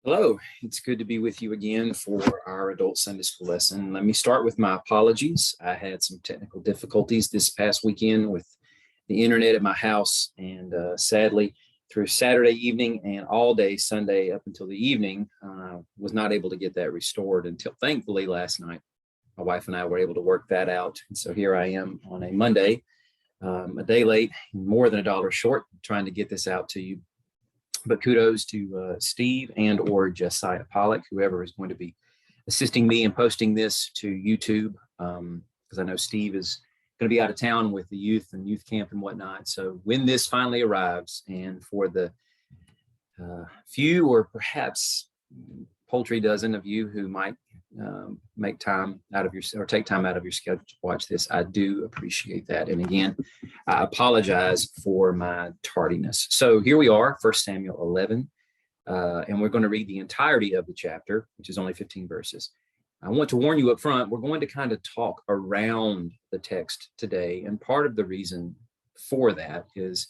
Hello, it's good to be with you again for our adult Sunday school lesson. Let me start with my apologies. I had some technical difficulties this past weekend with the internet at my house, and sadly, through Saturday evening and all day Sunday up until the evening, was not able to get that restored until thankfully last night. My wife and I were able to work that out. And so here I am on a Monday, a day late, more than $1 short, trying to get this out to you. But kudos to Steve and or Josiah Pollock, whoever is going to be assisting me in posting this to YouTube, because I know Steve is going to be out of town with the youth and youth camp and whatnot. So when this finally arrives, and for the few or perhaps paltry dozen of you who might make time out of your, or take time out of your schedule to watch this, I do appreciate that. And again, I apologize for my tardiness. So here we are, 1 Samuel 11, and we're going to read the entirety of the chapter, which is only 15 verses. I want to warn you up front, we're going to kind of talk around the text today. And part of the reason for that is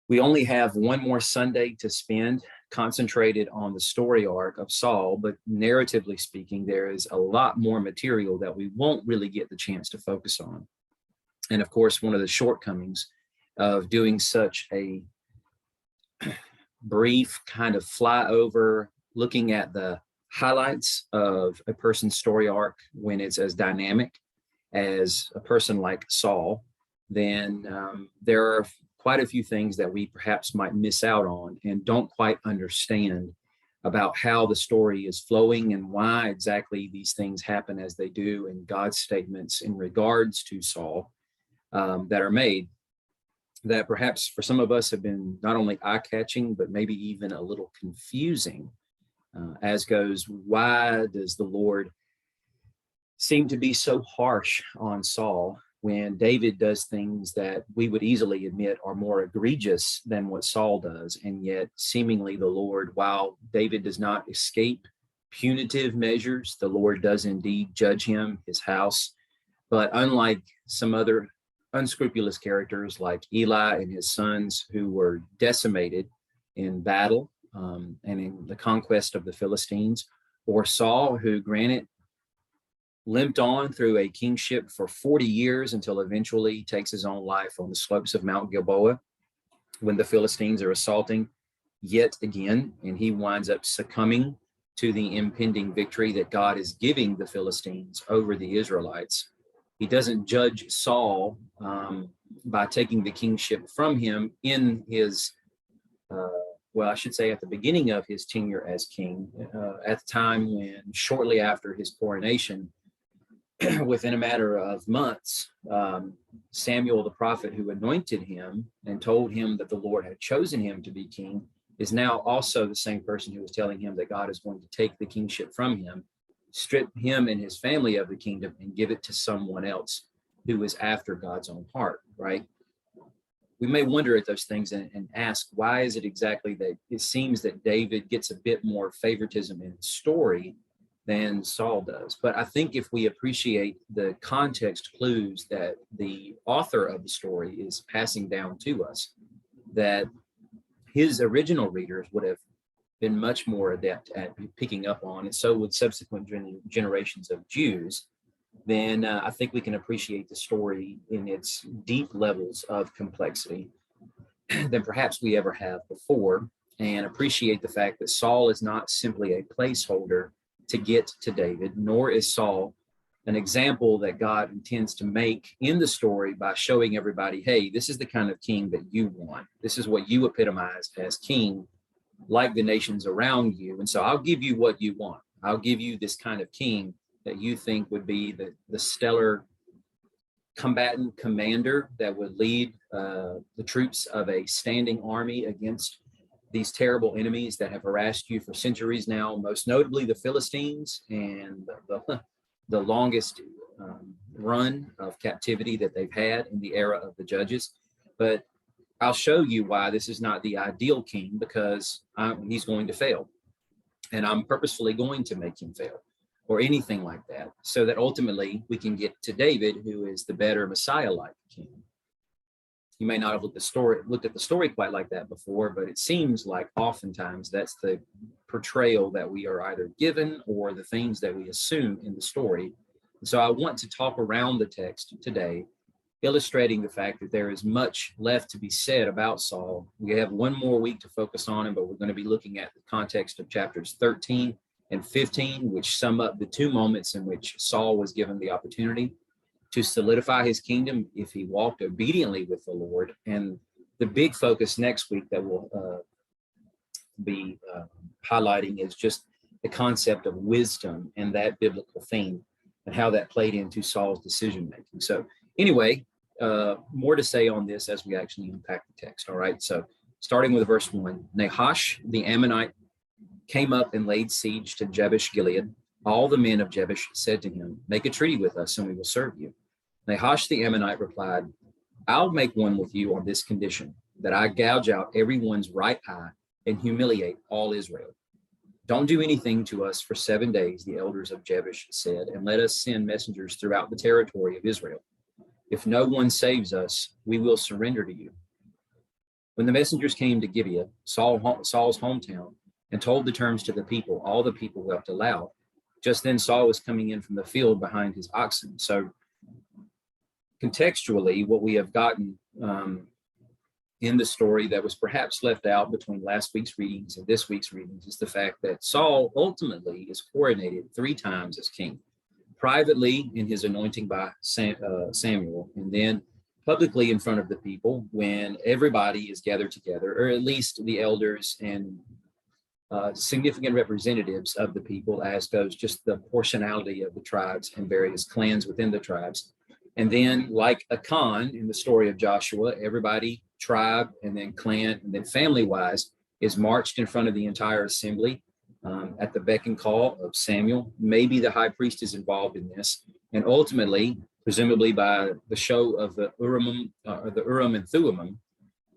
we only have one more Sunday to spend concentrated on the story arc of Saul, but narratively speaking, there is a lot more material that we won't really get the chance to focus on. And of course, one of the shortcomings of doing such a brief kind of flyover, looking at the highlights of a person's story arc when it's as dynamic as a person like Saul, then there are quite a few things that we perhaps might miss out on and don't quite understand about how the story is flowing and why exactly these things happen as they do, and God's statements in regards to Saul that are made, that perhaps for some of us have been not only eye-catching, but maybe even a little confusing, as goes, why does the Lord seem to be so harsh on Saul when David does things that we would easily admit are more egregious than what Saul does? And yet seemingly the Lord, while David does not escape punitive measures, the Lord does indeed judge him, his house. But unlike some other unscrupulous characters like Eli and his sons, who were decimated in battle and in the conquest of the Philistines, or Saul, who granted limped on through a kingship for 40 years until eventually takes his own life on the slopes of Mount Gilboa when the Philistines are assaulting yet again, and he winds up succumbing to the impending victory that God is giving the Philistines over the Israelites. He doesn't judge Saul by taking the kingship from him in his, well, I should say at the beginning of his tenure as king, at the time when shortly after his coronation, within a matter of months, Samuel the prophet, who anointed him and told him that the Lord had chosen him to be king, is now also the same person who was telling him that God is going to take the kingship from him, strip him and his family of the kingdom, and give it to someone else who is after God's own heart, right? We may wonder at those things and ask, why is it exactly that it seems that David gets a bit more favoritism in story than Saul does? But I think if we appreciate the context clues that the author of the story is passing down to us, that his original readers would have been much more adept at picking up on, and so would subsequent generations of Jews, then I think we can appreciate the story in its deep levels of complexity than perhaps we ever have before, and appreciate the fact that Saul is not simply a placeholder to get to David, nor is Saul an example that God intends to make in the story by showing everybody, hey, this is the kind of king that you want. This is what you epitomize as king, like the nations around you. And so I'll give you what you want. I'll give you this kind of king that you think would be the stellar combatant commander that would lead the troops of a standing army against these terrible enemies that have harassed you for centuries now, most notably the Philistines, and the longest run of captivity that they've had in the era of the judges. But I'll show you why this is not the ideal king, because he's going to fail. And I'm purposefully going to make him fail, or anything like that, so that ultimately we can get to David, who is the better Messiah-like king. You may not have looked at the story quite like that before, but it seems like oftentimes that's the portrayal that we are either given or the things that we assume in the story. And so I want to talk around the text today, illustrating the fact that there is much left to be said about Saul. We have one more week to focus on him, but we're going to be looking at the context of chapters 13 and 15, which sum up the two moments in which Saul was given the opportunity to solidify his kingdom if he walked obediently with the Lord. And the big focus next week that we'll be highlighting is just the concept of wisdom and that biblical theme and how that played into Saul's decision making. So anyway, more to say on this as we actually unpack the text. All right, so starting with verse 1, Nahash the Ammonite came up and laid siege to Jabesh Gilead. All the men of Jabesh said to him, make a treaty with us and we will serve you. Nahash the Ammonite replied, I'll make one with you on this condition, that I gouge out everyone's right eye and humiliate all Israel. Don't do anything to us for 7 days, the elders of Jabesh said, and let us send messengers throughout the territory of Israel. If no one saves us, we will surrender to you. When the messengers came to Gibeah, Saul's hometown, and told the terms to the people, all the people wept aloud. Just then Saul was coming in from the field behind his oxen. So contextually, what we have gotten in the story that was perhaps left out between last week's readings and this week's readings is the fact that Saul ultimately is coronated 3 times as king, privately in his anointing by Samuel, and then publicly in front of the people when everybody is gathered together, or at least the elders and significant representatives of the people, as goes just the portionality of the tribes and various clans within the tribes. And then, like a Khan in the story of Joshua, everybody, tribe, and then clan, and then family-wise, is marched in front of the entire assembly at the beck and call of Samuel. Maybe the high priest is involved in this. And ultimately, presumably by the show of the Urim and Thummim,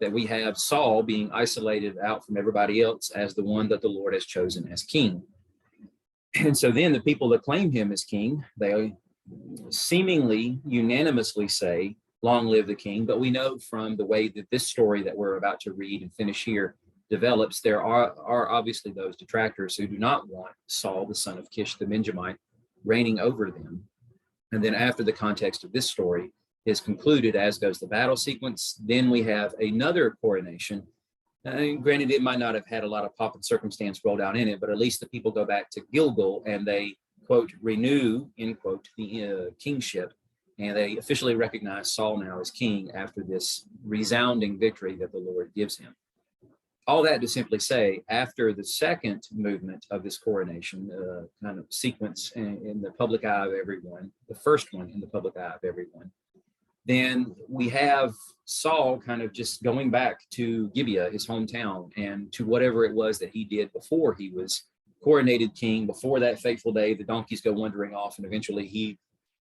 that we have Saul being isolated out from everybody else as the one that the Lord has chosen as king. And so then the people that claim him as king, they seemingly unanimously say, long live the king. But we know from the way that this story that we're about to read and finish here develops, there are obviously those detractors who do not want Saul, the son of Kish the Benjamite, reigning over them. And then after the context of this story is concluded, as goes the battle sequence, then we have another coronation. Granted, it might not have had a lot of pomp and circumstance rolled out in it, but at least the people go back to Gilgal and they, quote, renew, end quote, the kingship. And they officially recognize Saul now as king after this resounding victory that the Lord gives him. All that to simply say, after the second movement of this coronation, kind of sequence in the public eye of everyone, the first one in the public eye of everyone, then we have Saul kind of just going back to Gibeah, his hometown, and to whatever it was that he did before he was coronated king, before that fateful day, the donkeys go wandering off, and eventually he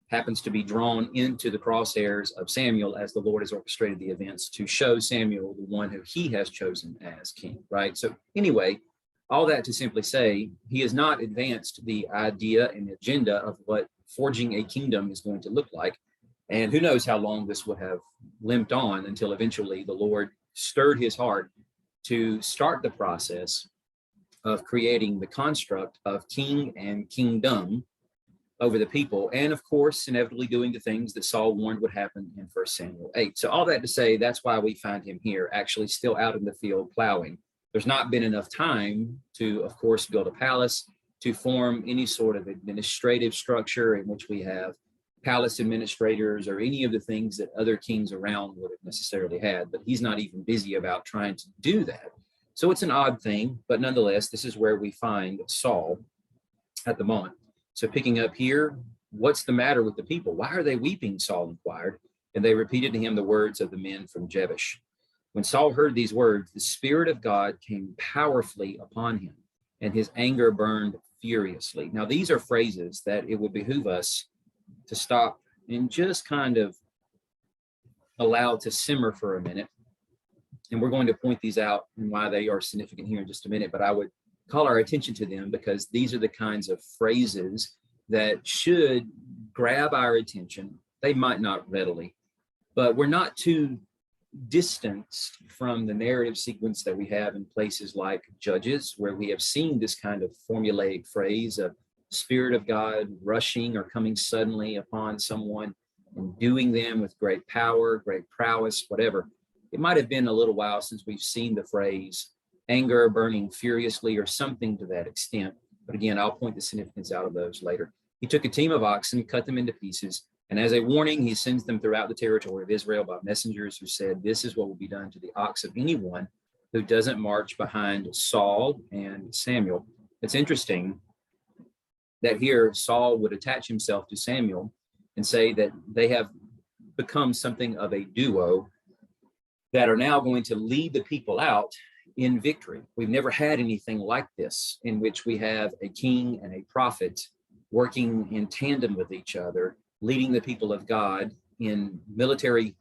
happens to be drawn into the crosshairs of Samuel as the Lord has orchestrated the events to show Samuel the one who he has chosen as king, right? So anyway, all that to simply say, he has not advanced the idea and agenda of what forging a kingdom is going to look like. And who knows how long this would have limped on until eventually the Lord stirred his heart to start the process of creating the construct of king and kingdom over the people. And of course, inevitably doing the things that Saul warned would happen in 1 Samuel 8. So all that to say, that's why we find him here, actually still out in the field plowing. There's not been enough time to, of course, build a palace, to form any sort of administrative structure in which we have palace administrators or any of the things that other kings around would have necessarily had, but he's not even busy about trying to do that. So it's an odd thing, but nonetheless, this is where we find Saul at the moment. So picking up here, what's the matter with the people? Why are they weeping? Saul inquired, and they repeated to him the words of the men from Jabesh. When Saul heard these words, the Spirit of God came powerfully upon him, and his anger burned furiously. Now, these are phrases that it would behoove us to stop and just kind of allow to simmer for a minute. And we're going to point these out and why they are significant here in just a minute, but I would call our attention to them because these are the kinds of phrases that should grab our attention. They might not readily, but we're not too distanced from the narrative sequence that we have in places like Judges, where we have seen this kind of formulaic phrase of Spirit of God rushing or coming suddenly upon someone and doing them with great power, great prowess, whatever. It might have been a little while since we've seen the phrase anger burning furiously or something to that extent. But again, I'll point the significance out of those later. He took a team of oxen, cut them into pieces, and as a warning, he sends them throughout the territory of Israel by messengers who said, this is what will be done to the ox of anyone who doesn't march behind Saul and Samuel. It's interesting that here Saul would attach himself to Samuel and say that they have become something of a duo that are now going to lead the people out in victory. We've never had anything like this, in which we have a king and a prophet working in tandem with each other, leading the people of God in military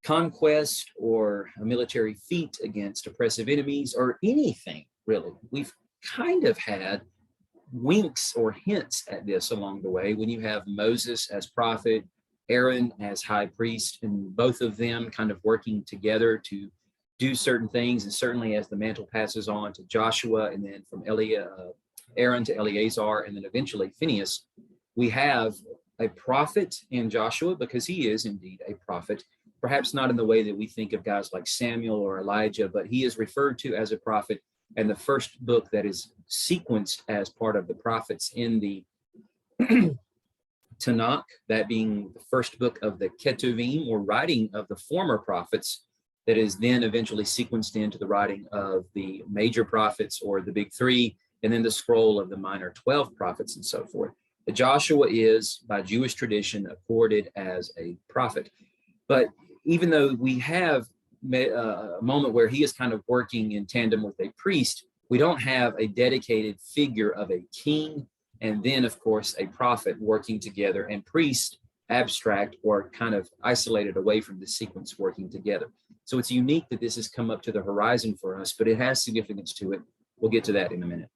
conquest or a military feat against oppressive enemies or anything, really. We've kind of had winks or hints at this along the way when you have Moses as prophet, Aaron as high priest, and both of them kind of working together to do certain things. And certainly as the mantle passes on to Joshua, and then from Aaron to Eleazar, and then eventually Phinehas, we have a prophet in Joshua, because he is indeed a prophet, perhaps not in the way that we think of guys like Samuel or Elijah, but he is referred to as a prophet. And the first book that is sequenced as part of the prophets in the Tanakh, that being the first book of the Ketuvim, or writing of the former prophets, that is then eventually sequenced into the writing of the major prophets, or the big three, and then the scroll of the minor 12 prophets and so forth. But Joshua is, by Jewish tradition, accorded as a prophet. But even though we have a moment where he is kind of working in tandem with a priest, we don't have a dedicated figure of a king, and then, of course, a prophet working together, and priest abstract or kind of isolated away from the sequence working together. So it's unique that this has come up to the horizon for us, but it has significance to it. We'll get to that in a minute.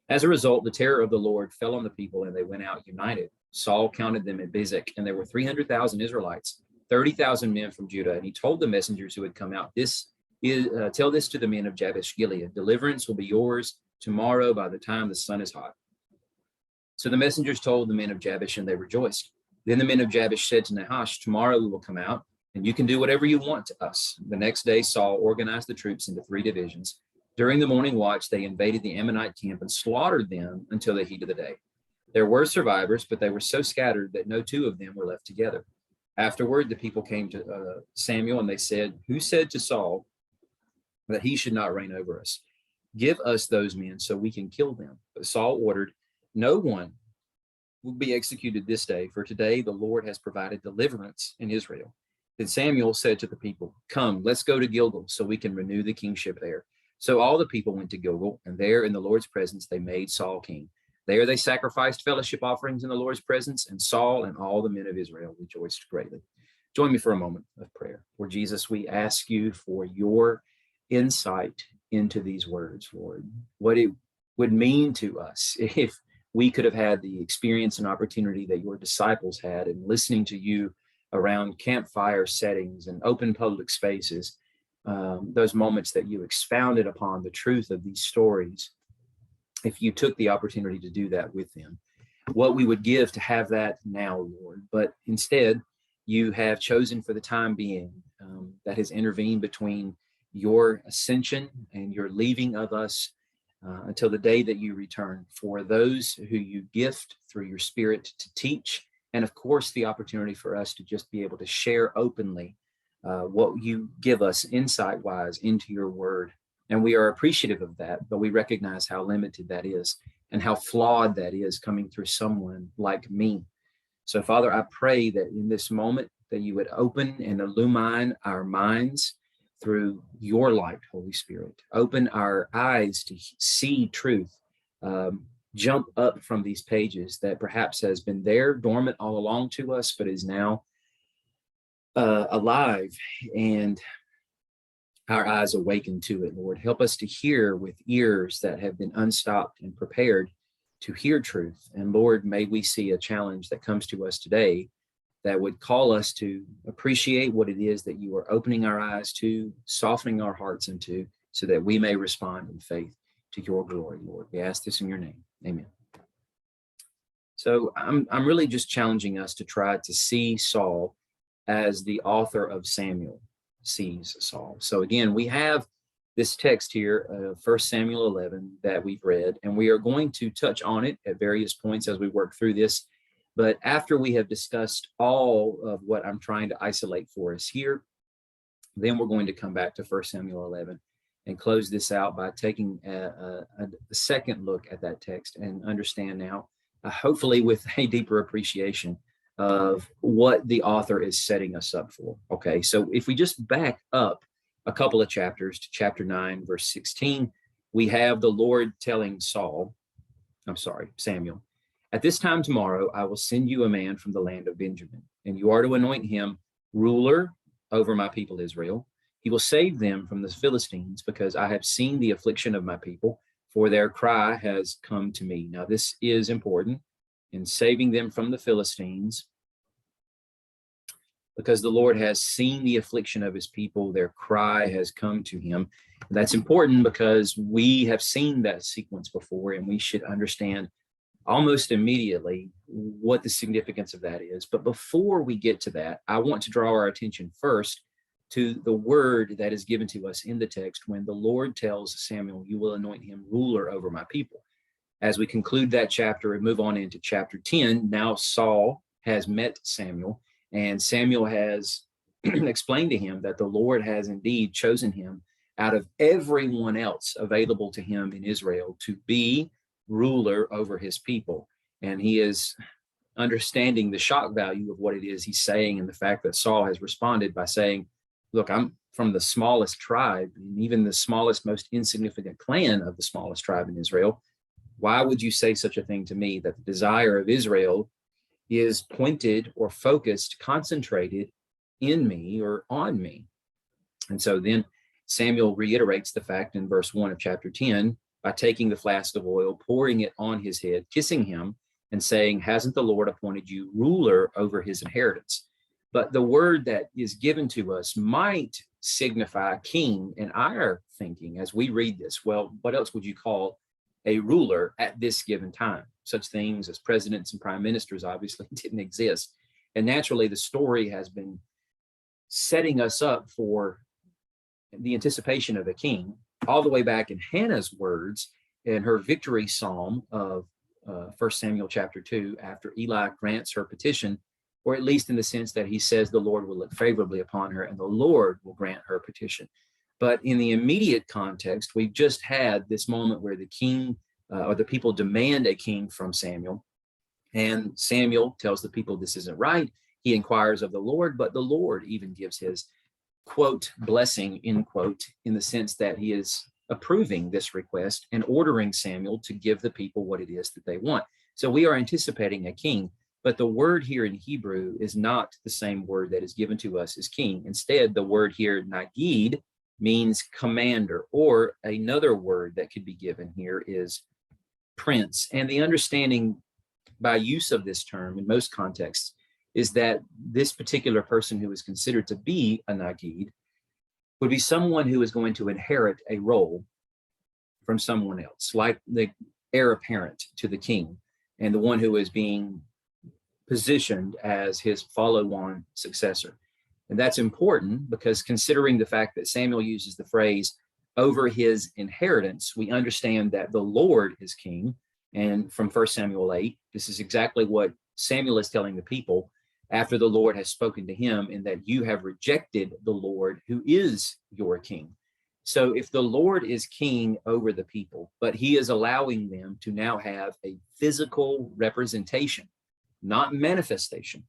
As a result, the terror of the Lord fell on the people, and they went out united. Saul counted them at Bezek, and there were 300,000 Israelites, 30,000 men from Judah. And he told the messengers who had come out, tell this to the men of Jabesh Gilead, deliverance will be yours tomorrow by the time the sun is hot. So the messengers told the men of Jabesh, and they rejoiced. Then the men of Jabesh said to Nahash, tomorrow we will come out, and you can do whatever you want to us. The next day, Saul organized the troops into 3 divisions. During the morning watch, they invaded the Ammonite camp and slaughtered them until the heat of the day. There were survivors, but they were so scattered that no 2 of them were left together. Afterward, the people came to Samuel, and they said, who said to Saul that he should not reign over us? Give us those men so we can kill them. But Saul ordered, no one will be executed this day, for today the Lord has provided deliverance in Israel. Then Samuel said to the people, come, let's go to Gilgal so we can renew the kingship there. So all the people went to Gilgal, and there in the Lord's presence they made Saul king. There they sacrificed fellowship offerings in the Lord's presence, and Saul and all the men of Israel rejoiced greatly. Join me for a moment of prayer. Lord Jesus, we ask you for your insight into these words, Lord, what it would mean to us if we could have had the experience and opportunity that your disciples had in listening to you around campfire settings and open public spaces, those moments that you expounded upon the truth of these stories. If you took the opportunity to do that with them, what we would give to have that now, Lord. But instead, you have chosen for the time being that has intervened between your ascension and your leaving of us until the day that you return, for those who you gift through your Spirit to teach, and of course the opportunity for us to just be able to share openly what you give us insight-wise into your word. And we are appreciative of that, but we recognize how limited that is and how flawed that is coming through someone like me. So Father, I pray that in this moment that you would open and illumine our minds through your light, Holy Spirit. Open our eyes to see truth, jump up from these pages that perhaps has been there dormant all along to us, but is now alive, and our eyes awaken to it, Lord. Help us to hear with ears that have been unstopped and prepared to hear truth. And Lord, may we see a challenge that comes to us today that would call us to appreciate what it is that you are opening our eyes to, softening our hearts into, so that we may respond in faith to your glory, Lord. We ask this in your name. Amen. So I'm really just challenging us to try to see Saul as the author of Samuel sees Saul. So again, we have this text here, 1 Samuel 11, that we've read, and we are going to touch on it at various points as we work through this. But after we have discussed all of what I'm trying to isolate for us here, then we're going to come back to 1 Samuel 11 and close this out by taking a second look at that text and understand now, hopefully with a deeper appreciation of what the author is setting us up for. Okay, so if we just back up a couple of chapters to chapter 9, verse 16, we have the Lord telling Samuel, at this time tomorrow, I will send you a man from the land of Benjamin, and you are to anoint him ruler over my people Israel. He will save them from the Philistines, because I have seen the affliction of my people, for their cry has come to me. Now, this is important in saving them from the Philistines, because the Lord has seen the affliction of his people. Their cry has come to him. And that's important because we have seen that sequence before, and we should understand almost immediately what the significance of that is. But before we get to that, I want to draw our attention first to the word that is given to us in the text when the Lord tells Samuel, you will anoint him ruler over my people. As we conclude that chapter and move on into chapter 10, now Saul has met Samuel, and Samuel has explained to him that the Lord has indeed chosen him out of everyone else available to him in Israel to be ruler over his people. And he is understanding the shock value of what it is he's saying, and the fact that Saul has responded by saying, look, I'm from the smallest tribe, and even the smallest, most insignificant clan of the smallest tribe in Israel. Why would you say such a thing to me, that the desire of Israel is pointed or focused, concentrated in me or on me? And so then Samuel reiterates the fact in verse 1 of chapter 10 by taking the flask of oil, pouring it on his head, kissing him, and saying, hasn't the Lord appointed you ruler over his inheritance? But the word that is given to us might signify king in our thinking as we read this. Well, what else would you call a ruler at this given time? Such things as presidents and prime ministers obviously didn't exist. And naturally, the story has been setting us up for the anticipation of a king all the way back in Hannah's words in her victory psalm of 1 Samuel chapter 2, after Eli grants her petition, or at least in the sense that he says the Lord will look favorably upon her and the Lord will grant her petition. But in the immediate context, we've just had this moment where the king or the people demand a king from Samuel, and Samuel tells the people this isn't right. He inquires of the Lord, but the Lord even gives his quote blessing, end quote, in the sense that he is approving this request and ordering Samuel to give the people what it is that they want. So we are anticipating a king, but the word here in Hebrew is not the same word that is given to us as king. Instead, the word here, nagid, means commander, or another word that could be given here is prince. And the understanding by use of this term in most contexts is that this particular person who is considered to be a nagid would be someone who is going to inherit a role from someone else, like the heir apparent to the king and the one who is being positioned as his follow-on successor. And that's important because, considering the fact that Samuel uses the phrase over his inheritance, we understand that the Lord is king. And from 1 Samuel 8, this is exactly what Samuel is telling the people after the Lord has spoken to him, in that you have rejected the Lord who is your king. So if the Lord is king over the people, but he is allowing them to now have a physical representation, not manifestation,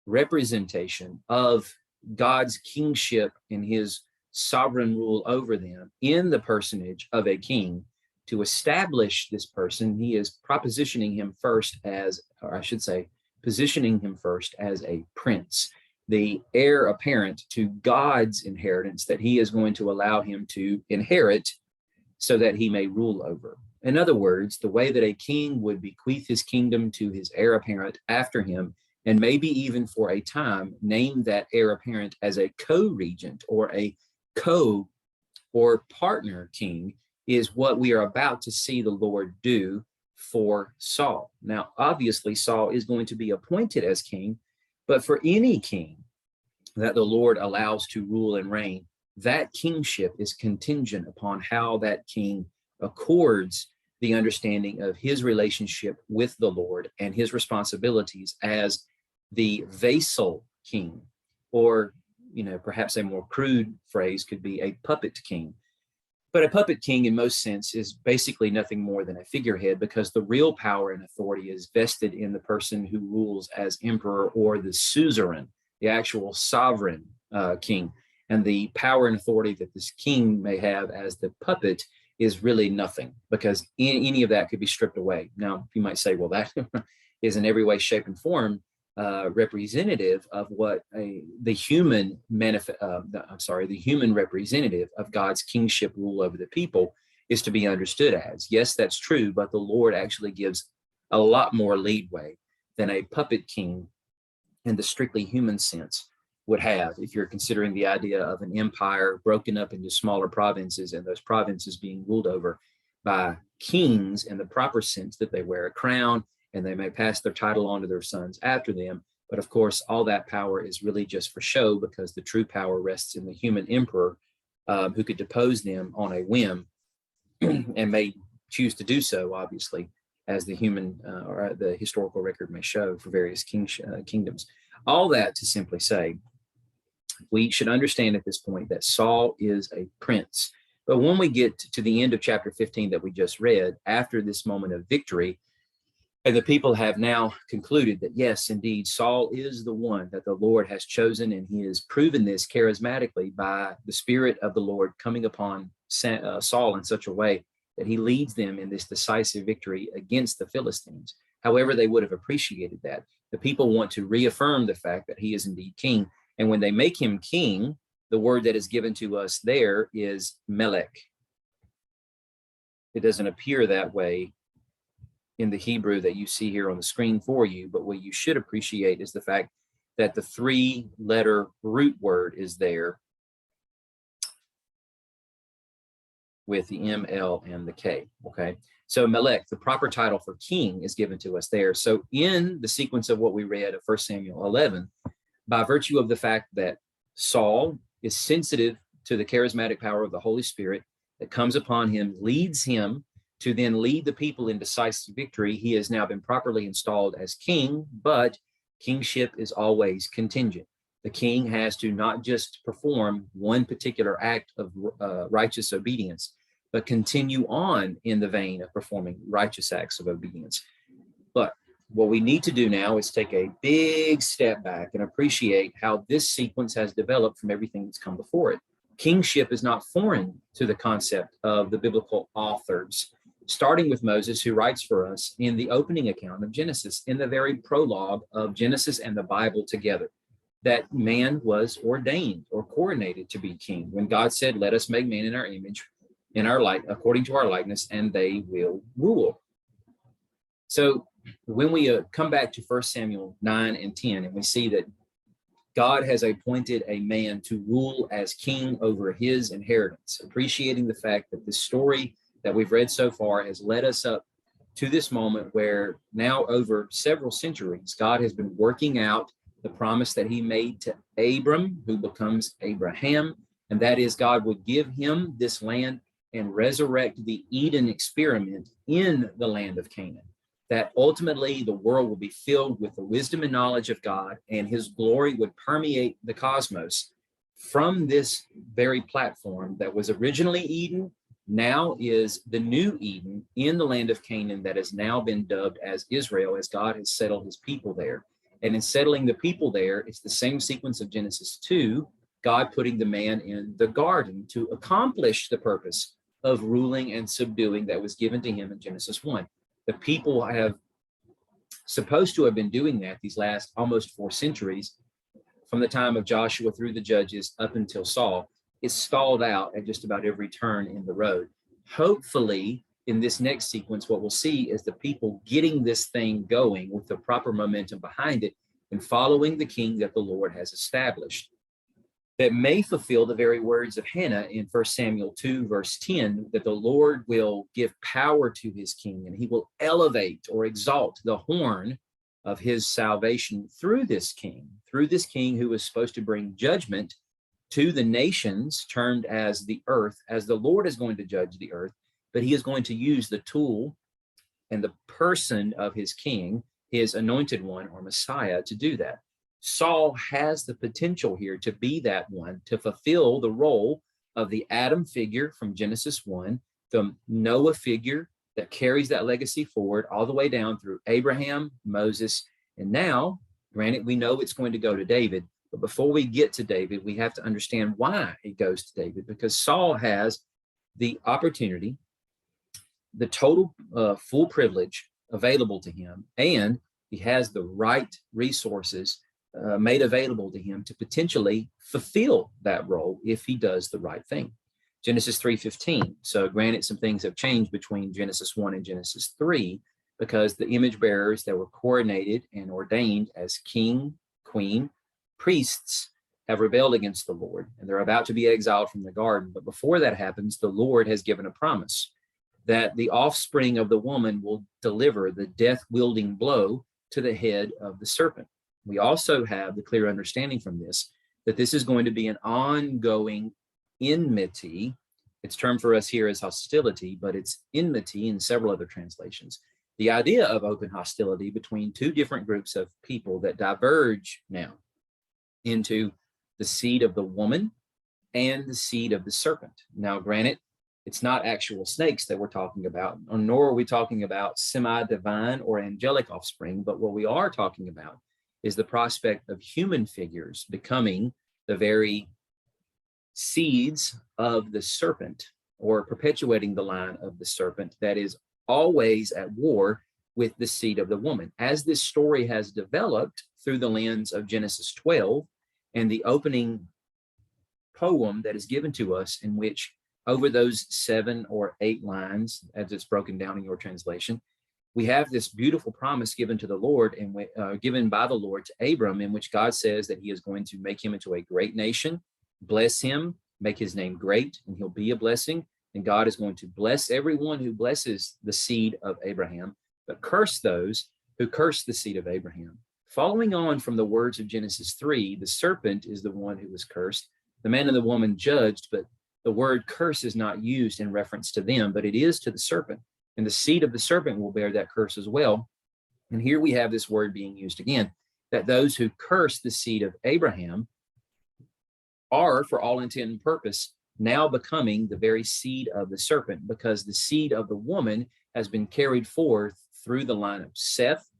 representation of God's kingship and his sovereign rule over them in the personage of a king, to establish this person, he is propositioning him first as, or I should say, positioning him first as a prince, the heir apparent to God's inheritance that he is going to allow him to inherit so that he may rule over. In other words, the way that a king would bequeath his kingdom to his heir apparent after him and maybe even for a time name that heir apparent as a co-regent or a co or partner king, is what we are about to see the Lord do for Saul. Now, obviously, Saul is going to be appointed as king, but for any king that the Lord allows to rule and reign, that kingship is contingent upon how that king accords the understanding of his relationship with the Lord and his responsibilities as the vassal king, or, perhaps a more crude phrase could be a puppet king. But a puppet king in most sense is basically nothing more than a figurehead, because the real power and authority is vested in the person who rules as emperor, or the suzerain, the actual sovereign king. And the power and authority that this king may have as the puppet is really nothing, because any of that could be stripped away. Now, you might say, well, that is in every way, shape, and form representative of what the human representative of God's kingship rule over the people is to be understood as. Yes, that's true, but the Lord actually gives a lot more leeway than a puppet king in the strictly human sense would have, if you're considering the idea of an empire broken up into smaller provinces, and those provinces being ruled over by kings in the proper sense that they wear a crown and they may pass their title on to their sons after them. But of course, all that power is really just for show, because the true power rests in the human emperor, who could depose them on a whim and may choose to do so, obviously, as the human or the historical record may show for various kingdoms. All that to simply say, we should understand at this point that Saul is a prince. But when we get to the end of chapter 15 that we just read, after this moment of victory, and the people have now concluded that, yes, indeed, Saul is the one that the Lord has chosen, and he has proven this charismatically by the Spirit of the Lord coming upon Saul in such a way that he leads them in this decisive victory against the Philistines. However, they would have appreciated that. The people want to reaffirm the fact that he is indeed king. And when they make him king, the word that is given to us there is Melech. It doesn't appear that way in the Hebrew that you see here on the screen for you, but what you should appreciate is the fact that the 3-letter root word is there with the M, L, and the K, okay? So Melech, the proper title for king, is given to us there. So in the sequence of what we read of 1 Samuel 11, by virtue of the fact that Saul is sensitive to the charismatic power of the Holy Spirit that comes upon him, leads him to then lead the people in decisive victory, he has now been properly installed as king, but kingship is always contingent. The king has to not just perform one particular act of righteous obedience, but continue on in the vein of performing righteous acts of obedience. But what we need to do now is take a big step back and appreciate how this sequence has developed from everything that's come before it. Kingship is not foreign to the concept of the biblical authors, starting with Moses, who writes for us in the opening account of Genesis, in the very prologue of Genesis and the Bible together, that man was ordained or coordinated to be king. When God said, let us make man in our image, in our light, according to our likeness, and they will rule. So when we come back to 1 Samuel 9 and 10, and we see that God has appointed a man to rule as king over his inheritance, appreciating the fact that the story that we've read so far has led us up to this moment where now over several centuries, God has been working out the promise that he made to Abram, who becomes Abraham, and that is God would give him this land and resurrect the Eden experiment in the land of Canaan. That ultimately the world will be filled with the wisdom and knowledge of God, and his glory would permeate the cosmos from this very platform that was originally Eden, now is the new Eden in the land of Canaan that has now been dubbed as Israel, as God has settled his people there. And in settling the people there, it's the same sequence of Genesis 2, God putting the man in the garden to accomplish the purpose of ruling and subduing that was given to him in Genesis 1. The people have supposed to have been doing that these last almost 4 centuries, from the time of Joshua through the judges up until Saul. It's stalled out at just about every turn in the road. Hopefully, in this next sequence, what we'll see is the people getting this thing going with the proper momentum behind it, and following the king that the Lord has established, that may fulfill the very words of Hannah in 1 Samuel 2, verse 10, that the Lord will give power to his king and he will elevate or exalt the horn of his salvation through this king who was supposed to bring judgment to the nations termed as the earth, as the Lord is going to judge the earth, but he is going to use the tool and the person of his king, his anointed one or Messiah, to do that. Saul has the potential here to be that one, to fulfill the role of the Adam figure from Genesis 1, the Noah figure that carries that legacy forward all the way down through Abraham, Moses, and now, granted, we know it's going to go to David, but before we get to David, we have to understand why it goes to David, because Saul has the opportunity, the total full privilege available to him, and he has the right resources made available to him to potentially fulfill that role if he does the right thing. Genesis 3:15. So granted, some things have changed between Genesis 1 and Genesis 3 because the image bearers that were coronated and ordained as king, queen, priests have rebelled against the Lord, and they're about to be exiled from the garden. But before that happens, the Lord has given a promise that the offspring of the woman will deliver the death-wielding blow to the head of the serpent. We also have the clear understanding from this that this is going to be an ongoing enmity. It's termed for us here as hostility, but it's enmity in several other translations. The idea of open hostility between two different groups of people that diverge now into the seed of the woman and the seed of the serpent. Now, granted, it's not actual snakes that we're talking about, nor are we talking about semi-divine or angelic offspring, but what we are talking about is the prospect of human figures becoming the very seeds of the serpent, or perpetuating the line of the serpent that is always at war with the seed of the woman. As this story has developed through the lens of Genesis 12 and the opening poem that is given to us, in which over those 7 or 8 lines, as it's broken down in your translation, we have this beautiful promise given to the Lord and given by the Lord to Abram, in which God says that he is going to make him into a great nation, bless him, make his name great, and he'll be a blessing. And God is going to bless everyone who blesses the seed of Abraham, but curse those who curse the seed of Abraham. Following on from the words of Genesis 3, the serpent is the one who was cursed, the man and the woman judged, but the word curse is not used in reference to them, but it is to the serpent. And the seed of the serpent will bear that curse as well. And here we have this word being used again, that those who curse the seed of Abraham are, for all intent and purpose, now becoming the very seed of the serpent, because the seed of the woman has been carried forth through the line of Seth,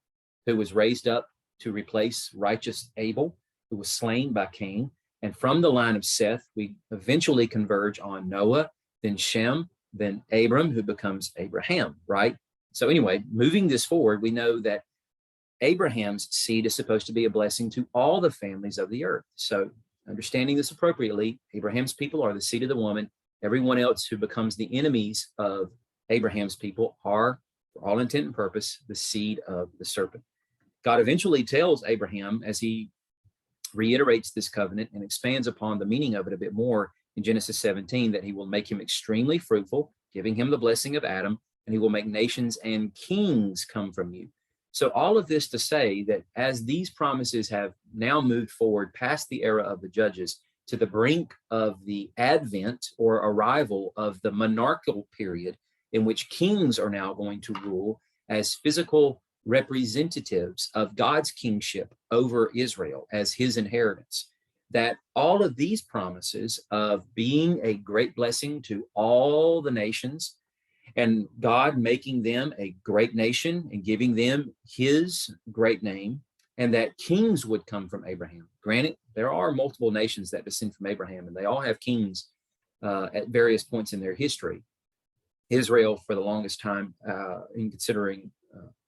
who was raised up to replace righteous Abel, who was slain by Cain. And from the line of Seth, we eventually converge on Noah, then Shem, then Abram, who becomes Abraham, right? So anyway, moving this forward, we know that Abraham's seed is supposed to be a blessing to all the families of the earth. So understanding this appropriately, Abraham's people are the seed of the woman. Everyone else who becomes the enemies of Abraham's people are, for all intent and purpose, the seed of the serpent. God eventually tells Abraham, as he reiterates this covenant and expands upon the meaning of it a bit more in Genesis 17, that he will make him extremely fruitful, giving him the blessing of Adam, and he will make nations and kings come from you. So all of this to say that as these promises have now moved forward past the era of the judges to the brink of the advent or arrival of the monarchical period, in which kings are now going to rule as physical representatives of God's kingship over Israel as his inheritance, that all of these promises of being a great blessing to all the nations and God making them a great nation and giving them his great name, and that kings would come from Abraham. Granted, there are multiple nations that descend from Abraham, and they all have kings at various points in their history. Israel, for the longest time, in considering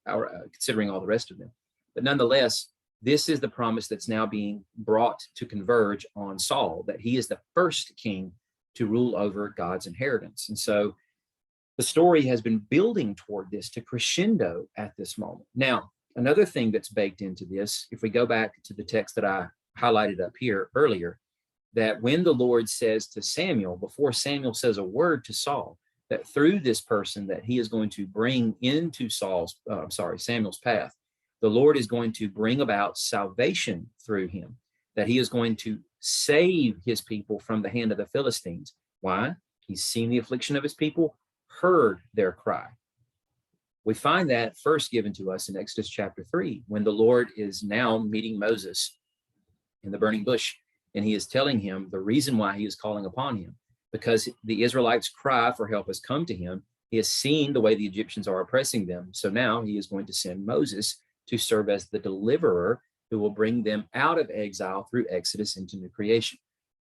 all the rest of them. But nonetheless, this is the promise that's now being brought to converge on Saul, that he is the first king to rule over God's inheritance. And so the story has been building toward this to crescendo at this moment. Now, another thing that's baked into this, if we go back to the text that I highlighted up here earlier, that when the Lord says to Samuel, before Samuel says a word to Saul, that through this person that he is going to bring into Samuel's path, the Lord is going to bring about salvation through him, that he is going to save his people from the hand of the Philistines. Why? He's seen the affliction of his people, heard their cry. We find that first given to us in Exodus chapter 3, when the Lord is now meeting Moses in the burning bush, and he is telling him the reason why he is calling upon him, because the Israelites' cry for help has come to him. He has seen the way the Egyptians are oppressing them. So now he is going to send Moses to serve as the deliverer who will bring them out of exile through Exodus into new creation.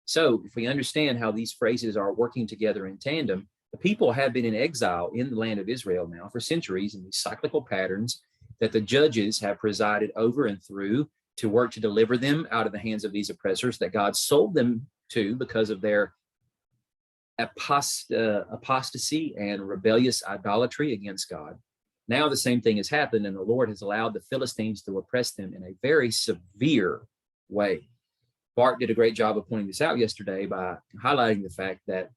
So if we understand how these phrases are working together in tandem, the people have been in exile in the land of Israel now for centuries in these cyclical patterns that the judges have presided over and through to work to deliver them out of the hands of these oppressors that God sold them to because of their apostasy and rebellious idolatry against God. Now the same thing has happened, and the Lord has allowed the Philistines to oppress them in a very severe way. Bart did a great job of pointing this out yesterday by highlighting the fact that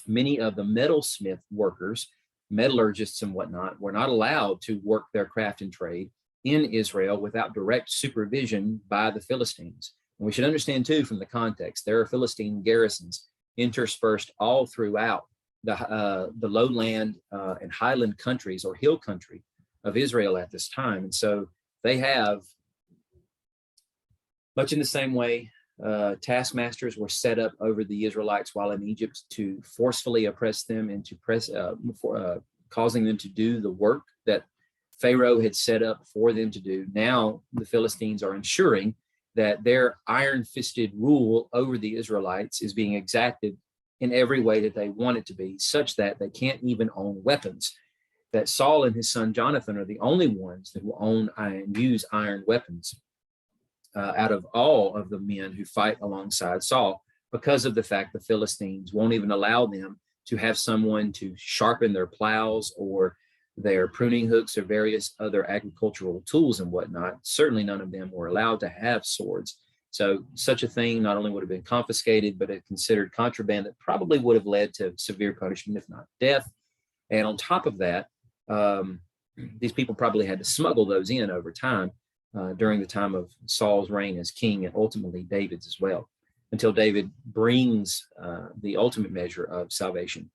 many of the metalsmith workers, metallurgists and whatnot, were not allowed to work their craft and trade in Israel without direct supervision by the Philistines. And we should understand too from the context, there are Philistine garrisons interspersed all throughout the lowland and highland countries or hill country of Israel at this time. And so they have, much in the same way, taskmasters were set up over the Israelites while in Egypt to forcefully oppress them and to causing them to do the work that Pharaoh had set up for them to do. Now the Philistines are ensuring that their iron-fisted rule over the Israelites is being exacted in every way that they want it to be, such that they can't even own weapons. That Saul and his son Jonathan are the only ones that will own and use iron weapons out of all of the men who fight alongside Saul, because of the fact the Philistines won't even allow them to have someone to sharpen their plows or their pruning hooks or various other agricultural tools and whatnot. Certainly none of them were allowed to have swords. So such a thing not only would have been confiscated, but it considered contraband that probably would have led to severe punishment, if not death. And on top of that, these people probably had to smuggle those in over time during the time of Saul's reign as king, and ultimately David's as well, until David brings the ultimate measure of salvation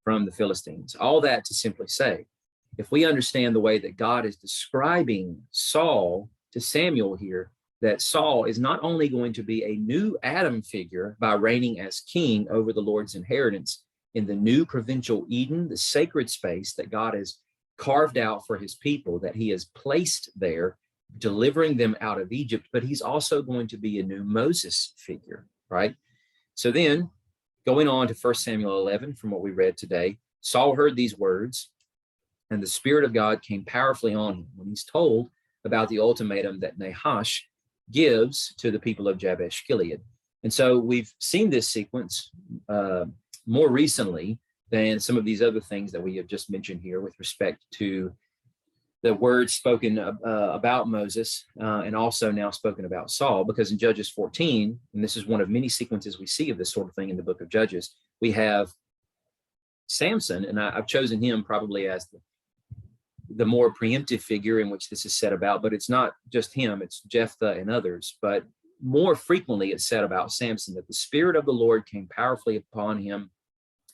from the Philistines. All that to simply say, if we understand the way that God is describing Saul to Samuel here, that Saul is not only going to be a new Adam figure by reigning as king over the Lord's inheritance in the new provincial Eden, the sacred space that God has carved out for his people, that he has placed there, delivering them out of Egypt, but he's also going to be a new Moses figure, right? So then, going on to 1 Samuel 11, from what we read today, Saul heard these words, and the Spirit of God came powerfully on him when he's told about the ultimatum that Nahash gives to the people of Jabesh Gilead. And so we've seen this sequence more recently than some of these other things that we have just mentioned here with respect to the words spoken about Moses and also now spoken about Saul, because in Judges 14, and this is one of many sequences we see of this sort of thing in the book of Judges, we have Samson, and I've chosen him probably as the more preemptive figure in which this is said about, but it's not just him, it's Jephthah and others. But more frequently it's said about Samson that the Spirit of the Lord came powerfully upon him,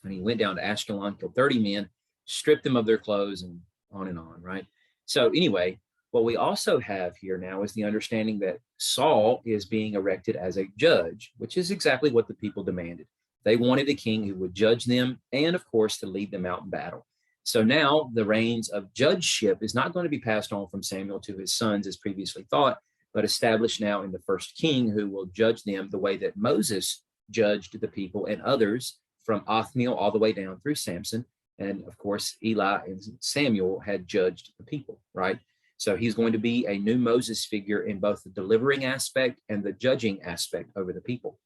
and he went down to Ashkelon, killed 30 men, stripped them of their clothes, and on, right? So anyway, what we also have here now is the understanding that Saul is being erected as a judge, which is exactly what the people demanded. They wanted a king who would judge them and, of course, to lead them out in battle. So now the reins of judgeship is not going to be passed on from Samuel to his sons as previously thought, but established now in the first king, who will judge them the way that Moses judged the people and others from Othniel all the way down through Samson. And of course, Eli and Samuel had judged the people, right? So he's going to be a new Moses figure in both the delivering aspect and the judging aspect over the people.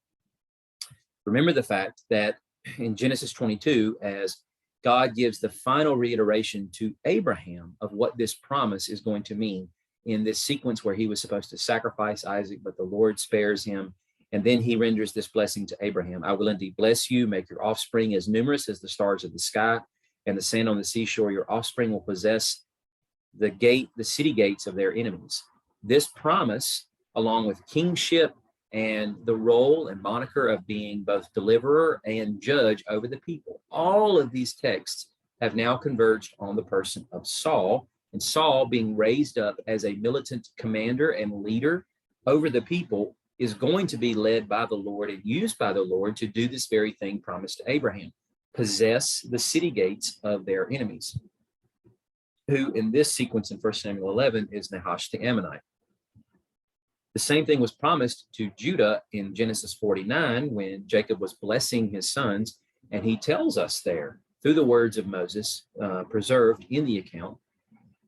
Remember the fact that in Genesis 22, as God gives the final reiteration to Abraham of what this promise is going to mean in this sequence where he was supposed to sacrifice Isaac, but the Lord spares him. And then he renders this blessing to Abraham. I will indeed bless you, make your offspring as numerous as the stars of the sky and the sand on the seashore. Your offspring will possess the city gates of their enemies. This promise, along with kingship and the role and moniker of being both deliverer and judge over the people, all of these texts have now converged on the person of Saul, and Saul being raised up as a militant commander and leader over the people is going to be led by the Lord and used by the Lord to do this very thing promised to Abraham, possess the city gates of their enemies, who in this sequence in 1 Samuel 11 is Nahash the Ammonite. The same thing was promised to Judah in Genesis 49 when Jacob was blessing his sons, and he tells us there through the words of Moses preserved in the account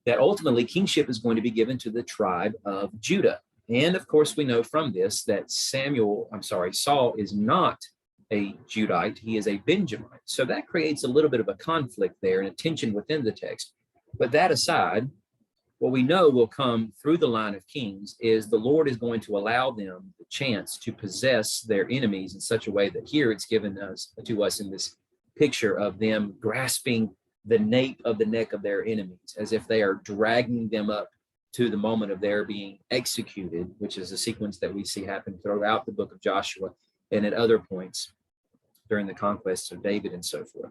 that ultimately kingship is going to be given to the tribe of Judah. And of course, we know from this that Saul is not a Judite, he is a Benjamite. So that creates a little bit of a conflict there and a tension within the text. But that aside, what we know will come through the line of kings is the Lord is going to allow them the chance to possess their enemies in such a way that here it's given to us in this picture of them grasping the nape of the neck of their enemies as if they are dragging them up to the moment of their being executed, which is a sequence that we see happen throughout the book of Joshua and at other points during the conquests of David and so forth.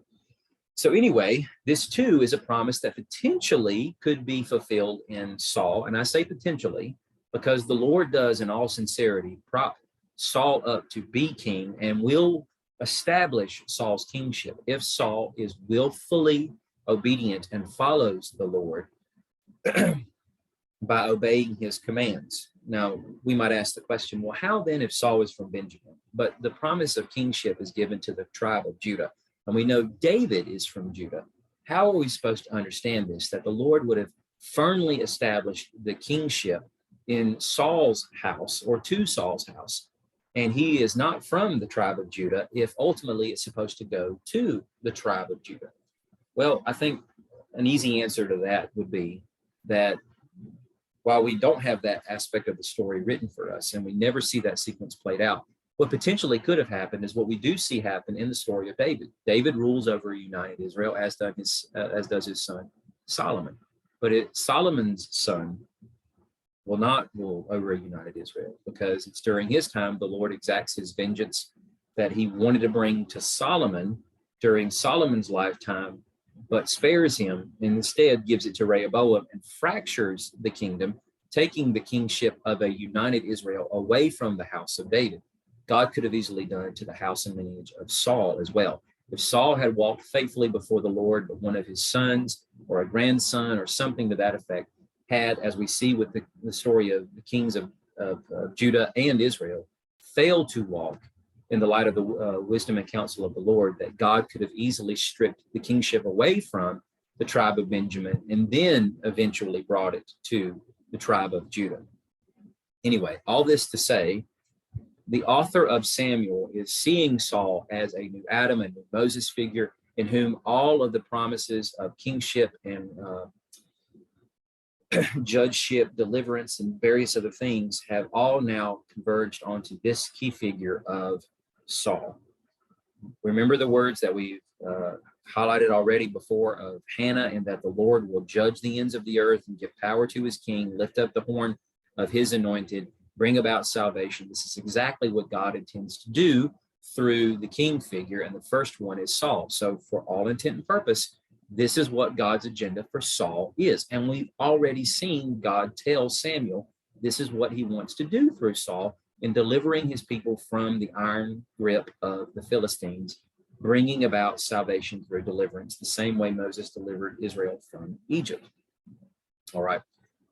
So anyway, this too is a promise that potentially could be fulfilled in Saul. And I say potentially because the Lord does in all sincerity prop Saul up to be king and will establish Saul's kingship if Saul is willfully obedient and follows the Lord by obeying his commands. Now, we might ask the question, well, how then if Saul is from Benjamin? But the promise of kingship is given to the tribe of Judah. And we know David is from Judah. How are we supposed to understand this? That the Lord would have firmly established the kingship in Saul's house or to Saul's house. And he is not from the tribe of Judah if ultimately it's supposed to go to the tribe of Judah. Well, I think an easy answer to that would be that while we don't have that aspect of the story written for us and we never see that sequence played out, what potentially could have happened is what we do see happen in the story of David. David rules over a united Israel, as does his son Solomon. But Solomon's son will not rule over a united Israel because it's during his time the Lord exacts his vengeance that he wanted to bring to Solomon during Solomon's lifetime, but spares him and instead gives it to Rehoboam and fractures the kingdom, taking the kingship of a united Israel away from the house of David. God could have easily done it to the house and lineage of Saul as well. If Saul had walked faithfully before the Lord, but one of his sons or a grandson or something to that effect had, as we see with the story of the kings of Judah and Israel, failed to walk in the light of the wisdom and counsel of the Lord, that God could have easily stripped the kingship away from the tribe of Benjamin and then eventually brought it to the tribe of Judah. Anyway, all this to say, the author of Samuel is seeing Saul as a new Adam, a new Moses figure in whom all of the promises of kingship and judgeship, deliverance, and various other things have all now converged onto this key figure of Saul. Remember the words that we've highlighted already before of Hannah, and that the Lord will judge the ends of the earth and give power to his king, lift up the horn of his anointed, bring about salvation. This is exactly what God intends to do through the king figure, and the first one is Saul. So for all intent and purpose, this is what God's agenda for Saul is. And we've already seen God tell Samuel this is what he wants to do through Saul in delivering his people from the iron grip of the Philistines, bringing about salvation through deliverance, the same way Moses delivered Israel from Egypt. All right.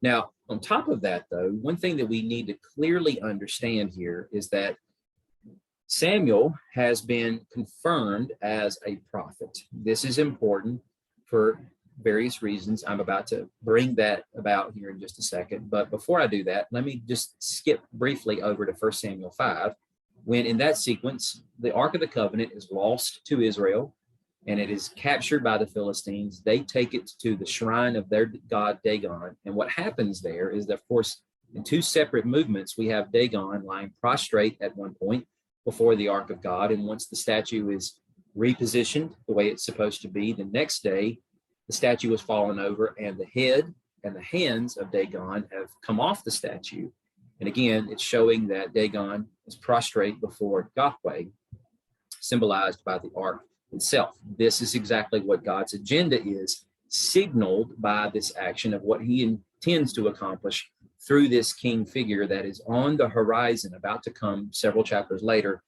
Now, on top of that, though, one thing that we need to clearly understand here is that Samuel has been confirmed as a prophet. This is important for various reasons. I'm about to bring that about here in just a second. But before I do that, let me just skip briefly over to 1 Samuel 5, when in that sequence, the Ark of the Covenant is lost to Israel, and it is captured by the Philistines. They take it to the shrine of their god Dagon. And what happens there is that, of course, in two separate movements, we have Dagon lying prostrate at one point before the ark of God. And once the statue is repositioned the way it's supposed to be, the next day, the statue has fallen over and the head and the hands of Dagon have come off the statue. And again, it's showing that Dagon is prostrate before Yahweh, symbolized by the ark itself. This is exactly what God's agenda is, signaled by this action of what he intends to accomplish through this king figure that is on the horizon, about to come several chapters later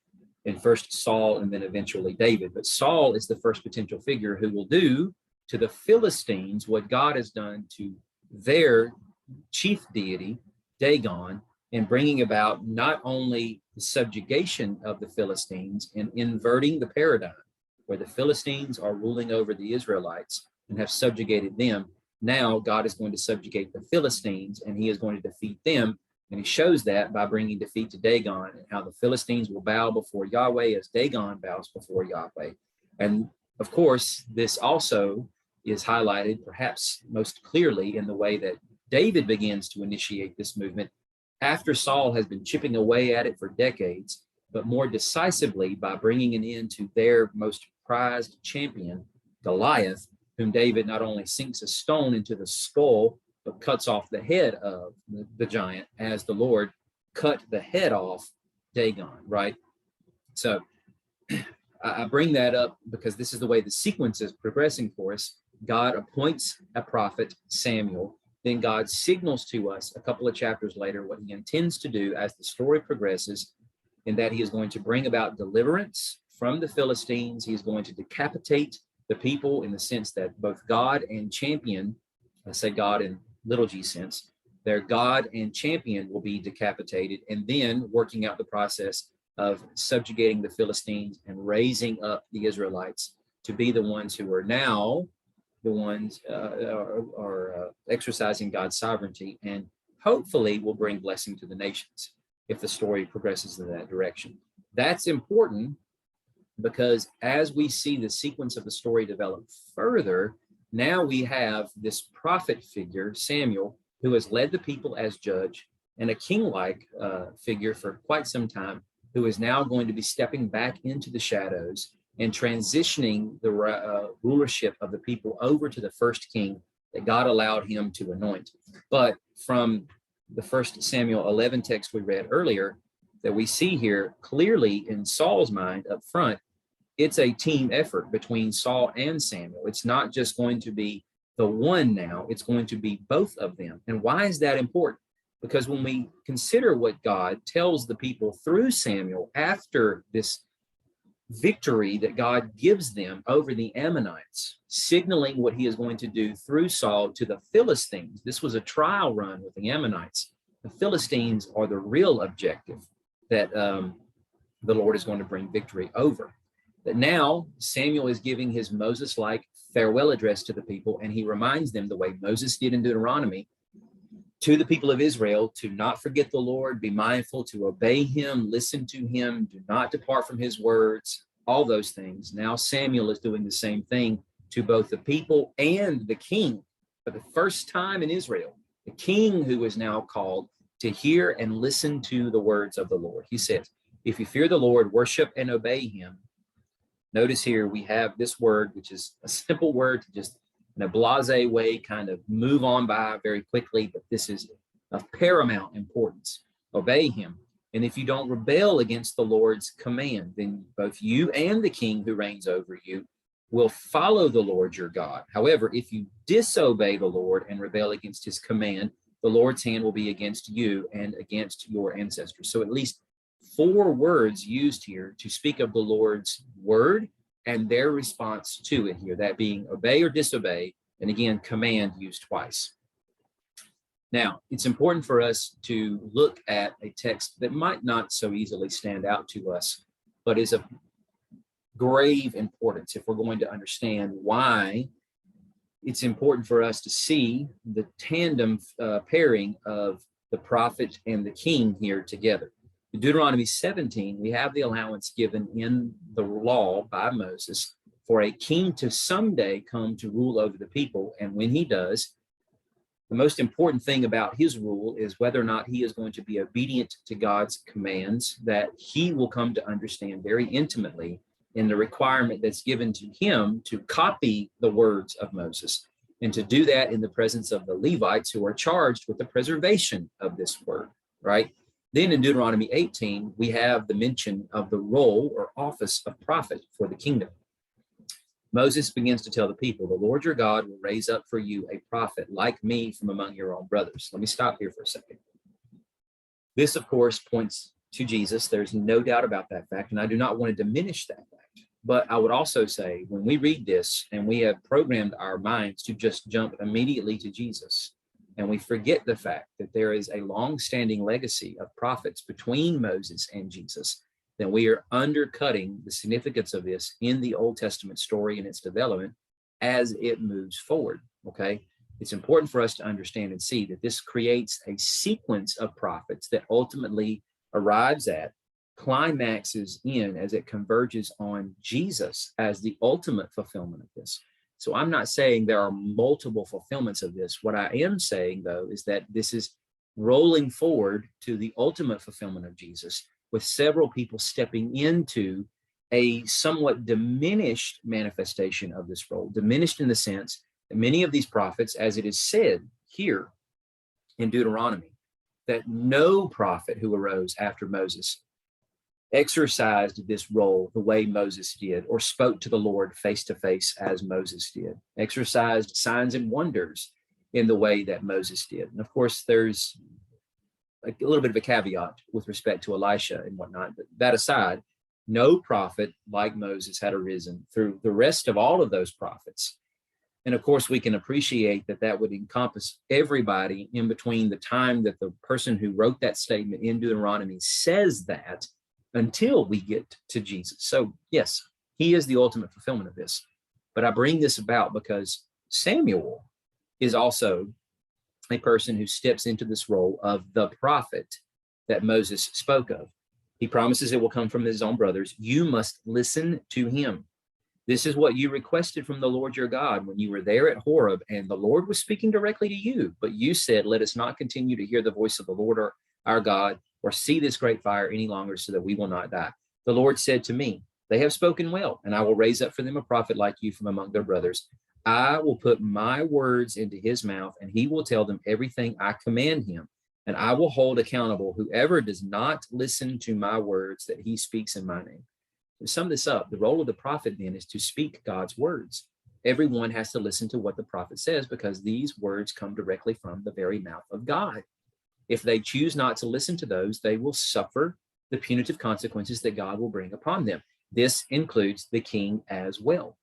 in first Saul and then eventually David. But Saul is the first potential figure who will do to the Philistines what God has done to their chief deity, Dagon, in bringing about not only the subjugation of the Philistines and inverting the paradigm, where the Philistines are ruling over the Israelites and have subjugated them. Now God is going to subjugate the Philistines and he is going to defeat them. And he shows that by bringing defeat to Dagon, and how the Philistines will bow before Yahweh as Dagon bows before Yahweh. And of course, this also is highlighted perhaps most clearly in the way that David begins to initiate this movement after Saul has been chipping away at it for decades, but more decisively by bringing an end to their most prized champion, Goliath, whom David not only sinks a stone into the skull, but cuts off the head of the giant, as the Lord cut the head off Dagon, right? So I bring that up because this is the way the sequence is progressing for us. God appoints a prophet, Samuel. Then God signals to us a couple of chapters later what he intends to do as the story progresses, in that he is going to bring about deliverance from the Philistines. He is going to decapitate the people, in the sense that both God and champion, I say God in little g sense, their God and champion will be decapitated, and then working out the process of subjugating the Philistines and raising up the Israelites to be the ones who are now the ones are exercising God's sovereignty, and hopefully will bring blessing to the nations if the story progresses in that direction. That's important because as we see the sequence of the story develop further, now we have this prophet figure, Samuel, who has led the people as judge, and a king-like figure for quite some time, who is now going to be stepping back into the shadows and transitioning the rulership of the people over to the first king that God allowed him to anoint. But from the first Samuel 11 text we read earlier, that we see here clearly in Saul's mind up front, it's a team effort between Saul and Samuel. It's not just going to be the one now, it's going to be both of them. And why is that important? Because when we consider what God tells the people through Samuel after this victory that God gives them over the Ammonites, signaling what he is going to do through Saul to the Philistines. This was a trial run with the Ammonites. The Philistines are the real objective that the Lord is going to bring victory over. But now Samuel is giving his Moses-like farewell address to the people, and he reminds them, the way Moses did in Deuteronomy, to the people of Israel, to not forget the Lord, be mindful to obey him, listen to him, do not depart from his words, all those things. Now Samuel is doing the same thing to both the people and the king. For the first time in Israel, the king who is now called to hear and listen to the words of the Lord. He says, if you fear the Lord, worship and obey him. Notice here we have this word, which is a simple word to just in a blasé way kind of move on by very quickly, but this is of paramount importance. Obey him. And if you don't rebel against the Lord's command, then both you and the king who reigns over you will follow the Lord your God. However, if you disobey the Lord and rebel against his command, the Lord's hand will be against you and against your ancestors. So at least 4 words used here to speak of the Lord's word and their response to it here, that being obey or disobey, and again, command used twice. Now, it's important for us to look at a text that might not so easily stand out to us, but is of grave importance if we're going to understand why it's important for us to see the tandem pairing of the prophet and the king here together. In Deuteronomy 17, we have the allowance given in the law by Moses for a king to someday come to rule over the people. And when he does, the most important thing about his rule is whether or not he is going to be obedient to God's commands that he will come to understand very intimately in the requirement that's given to him to copy the words of Moses, and to do that in the presence of the Levites, who are charged with the preservation of this word, right? Then in Deuteronomy 18, we have the mention of the role or office of prophet for the kingdom. Moses begins to tell the people, the Lord your God will raise up for you a prophet like me from among your own brothers. Let me stop here for a second. This, of course, points to Jesus. There's no doubt about that fact, and I do not want to diminish that fact. But I would also say, when we read this and we have programmed our minds to just jump immediately to Jesus, and we forget the fact that there is a long-standing legacy of prophets between Moses and Jesus, then we are undercutting the significance of this in the Old Testament story and its development as it moves forward, okay? It's important for us to understand and see that this creates a sequence of prophets that ultimately arrives at, climaxes in as it converges on Jesus as the ultimate fulfillment of this. So I'm not saying there are multiple fulfillments of this. What I am saying, though, is that this is rolling forward to the ultimate fulfillment of Jesus, with several people stepping into a somewhat diminished manifestation of this role, diminished in the sense that many of these prophets, as it is said here in Deuteronomy, that no prophet who arose after Moses exercised this role the way Moses did, or spoke to the Lord face to face as Moses did, exercised signs and wonders in the way that Moses did. And of course, there's a little bit of a caveat with respect to Elisha and whatnot, but that aside, no prophet like Moses had arisen through the rest of all of those prophets. And of course, we can appreciate that that would encompass everybody in between the time that the person who wrote that statement in Deuteronomy says that until we get to Jesus. So yes, he is the ultimate fulfillment of this. But I bring this about because Samuel is also a person who steps into this role of the prophet that Moses spoke of. He promises it will come from his own brothers. You must listen to him. This is what you requested from the Lord your God when you were there at Horeb, and the Lord was speaking directly to you. But you said, let us not continue to hear the voice of the Lord our God, or see this great fire any longer, so that we will not die. The Lord said to me, they have spoken well, and I will raise up for them a prophet like you from among their brothers. I will put my words into his mouth, and he will tell them everything I command him. And I will hold accountable whoever does not listen to my words that he speaks in my name. To sum this up, the role of the prophet then is to speak God's words. Everyone has to listen to what the prophet says, because these words come directly from the very mouth of God. If they choose not to listen to those, they will suffer the punitive consequences that God will bring upon them. This includes the king as well.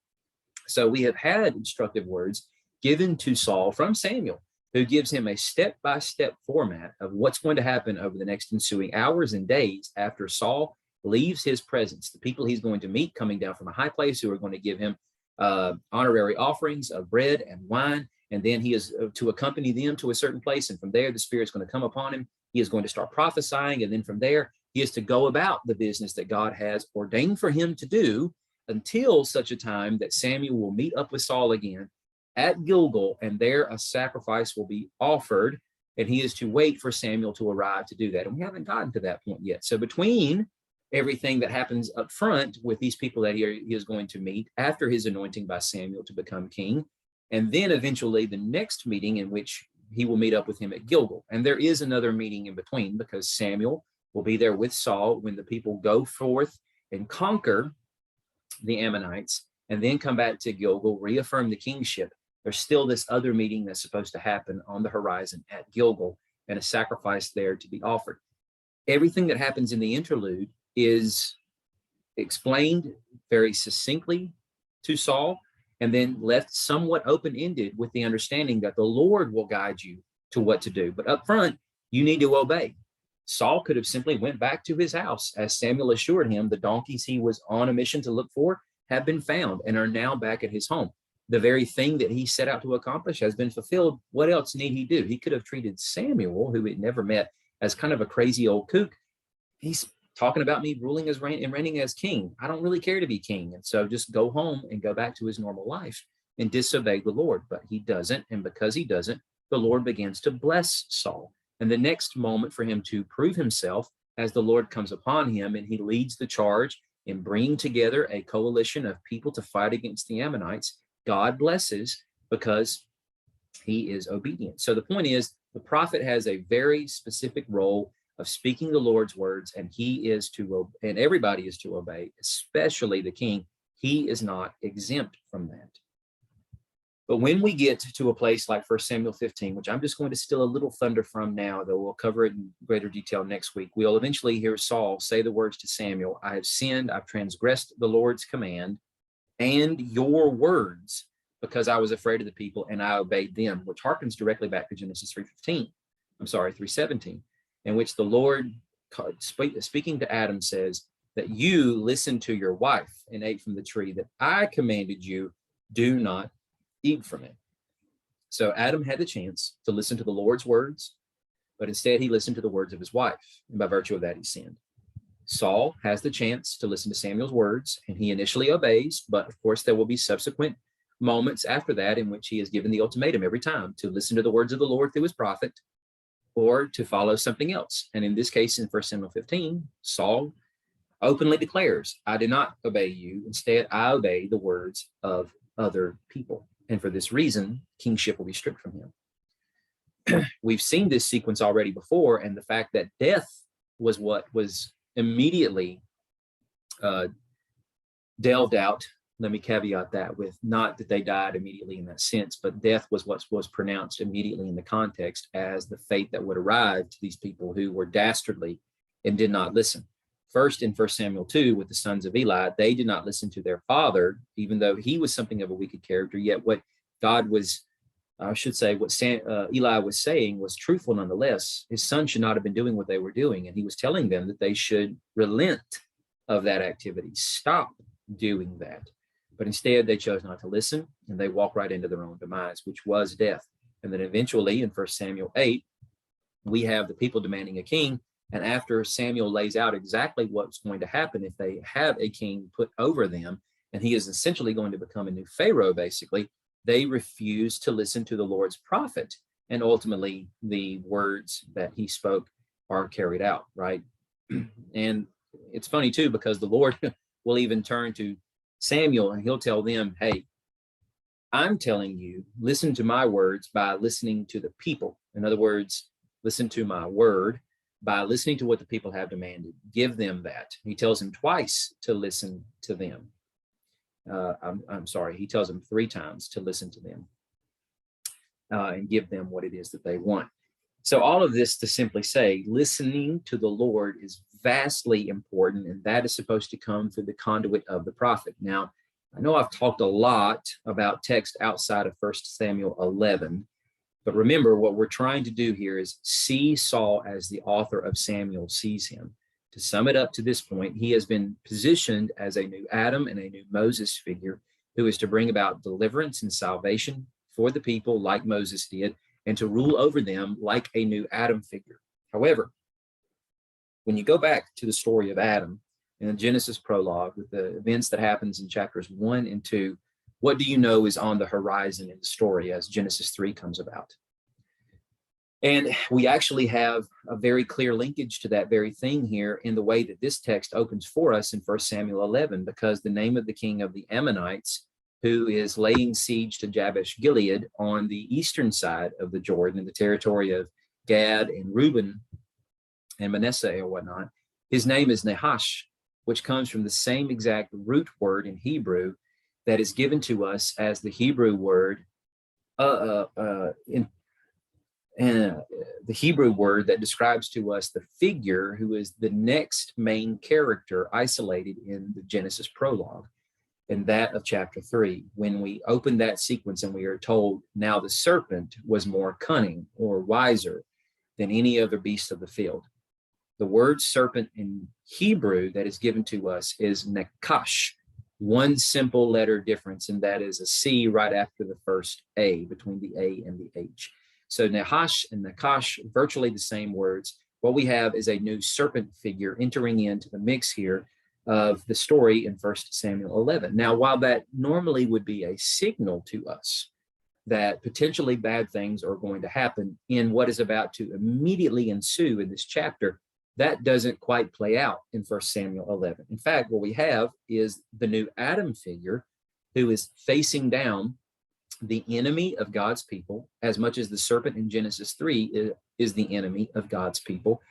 So we have had instructive words given to Saul from Samuel, who gives him a step-by-step format of what's going to happen over the next ensuing hours and days after Saul leaves his presence. The people he's going to meet coming down from a high place, who are going to give him honorary offerings of bread and wine, and then he is to accompany them to a certain place, and from there the Spirit's going to come upon him. He is going to start prophesying, and then from there he is to go about the business that God has ordained for him to do, until such a time that Samuel will meet up with Saul again at Gilgal, and there a sacrifice will be offered, and he is to wait for Samuel to arrive to do that. And we haven't gotten to that point yet. So between everything that happens up front with these people that he is going to meet after his anointing by Samuel to become king, and then eventually the next meeting in which he will meet up with him at Gilgal. And there is another meeting in between, because Samuel will be there with Saul when the people go forth and conquer the Ammonites, and then come back to Gilgal, reaffirm the kingship. There's still this other meeting that's supposed to happen on the horizon at Gilgal, and a sacrifice there to be offered. Everything that happens in the interlude is explained very succinctly to Saul, and then left somewhat open-ended with the understanding that the Lord will guide you to what to do. But up front, you need to obey. Saul could have simply went back to his house. As Samuel assured him, the donkeys he was on a mission to look for have been found and are now back at his home. The very thing that he set out to accomplish has been fulfilled. What else need he do? He could have treated Samuel, who he'd never met, as kind of a crazy old kook. He's talking about me ruling as and reigning as king. I don't really care to be king. And so just go home and go back to his normal life and disobey the Lord. But he doesn't. And because he doesn't, the Lord begins to bless Saul. And the next moment for him to prove himself, as the Lord comes upon him and he leads the charge in bringing together a coalition of people to fight against the Ammonites, God blesses because he is obedient. So the point is, the prophet has a very specific role of speaking the Lord's words, and he is to, and everybody is to obey, especially the king. He is not exempt from that. But when we get to a place like 1 Samuel 15, which I'm just going to steal a little thunder from now, though we'll cover it in greater detail next week, we'll eventually hear Saul say the words to Samuel, I have sinned, I've transgressed the Lord's command and your words, because I was afraid of the people and I obeyed them, which harkens directly back to Genesis 3:17, in which the Lord, speaking to Adam, says that you listened to your wife and ate from the tree that I commanded you, do not eat from it. So Adam had the chance to listen to the Lord's words, but instead he listened to the words of his wife, and by virtue of that he sinned. Saul has the chance to listen to Samuel's words, and he initially obeys, but of course there will be subsequent moments after that in which he is given the ultimatum every time to listen to the words of the Lord through his prophet or to follow something else. And in this case, in 1 Samuel 15, Saul openly declares, I did not obey you. Instead, I obey the words of other people. And for this reason, kingship will be stripped from him. We've seen this sequence already before, and the fact that death was what was immediately delved out. Let me caveat that with not that they died immediately in that sense, but death was what was pronounced immediately in the context as the fate that would arrive to these people who were dastardly and did not listen. First, in 1 Samuel 2, with the sons of Eli, they did not listen to their father, even though he was something of a wicked character. Yet what God was, I should say, what Eli was saying was truthful nonetheless. His son should not have been doing what they were doing. And he was telling them that they should relent of that activity, stop doing that. But instead, they chose not to listen, and they walked right into their own demise, which was death. And then eventually, in 1 Samuel 8, we have the people demanding a king. And after Samuel lays out exactly what's going to happen if they have a king put over them, and he is essentially going to become a new Pharaoh, basically, they refuse to listen to the Lord's prophet. And ultimately, the words that he spoke are carried out, right? And it's funny, too, because the Lord will even turn to Samuel and he'll tell them, hey, I'm telling you, listen to my words by listening to the people. In other words, listen to my word by listening to what the people have demanded. Give them that. He tells him twice to listen to them. I'm sorry, he tells them 3 times to listen to them and give them what it is that they want. So all of this to simply say, listening to the Lord is vastly important, and that is supposed to come through the conduit of the prophet. Now, I know I've talked a lot about text outside of 1 Samuel 11, but remember what we're trying to do here is see Saul as the author of Samuel sees him. To sum it up to this point, he has been positioned as a new Adam and a new Moses figure who is to bring about deliverance and salvation for the people like Moses did, and to rule over them like a new Adam figure. However, when you go back to the story of Adam in the Genesis prologue with the events that happens in chapters 1 and 2, what do you know is on the horizon in the story as Genesis 3 comes about? And we actually have a very clear linkage to that very thing here in the way that this text opens for us in 1 Samuel 11, because the name of the king of the Ammonites, who is laying siege to Jabesh Gilead on the eastern side of the Jordan in the territory of Gad and Reuben and Manasseh or whatnot, his name is Nahash, which comes from the same exact root word in Hebrew that is given to us as the Hebrew word the Hebrew word that describes to us the figure who is the next main character isolated in the Genesis prologue, and that of chapter 3. When we open that sequence and we are told, now the serpent was more cunning or wiser than any other beast of the field. The word serpent in Hebrew that is given to us is nakash, one simple letter difference, and that is a C right after the first A, between the A and the H. So Nahash and Nakash, virtually the same words, What we have is a new serpent figure entering into the mix here of the story in 1 Samuel 11. Now, while that normally would be a signal to us that potentially bad things are going to happen in what is about to immediately ensue in this chapter, that doesn't quite play out in 1 Samuel 11. In fact, what we have is the new Adam figure who is facing down the enemy of God's people, as much as the serpent in Genesis 3 is the enemy of God's people.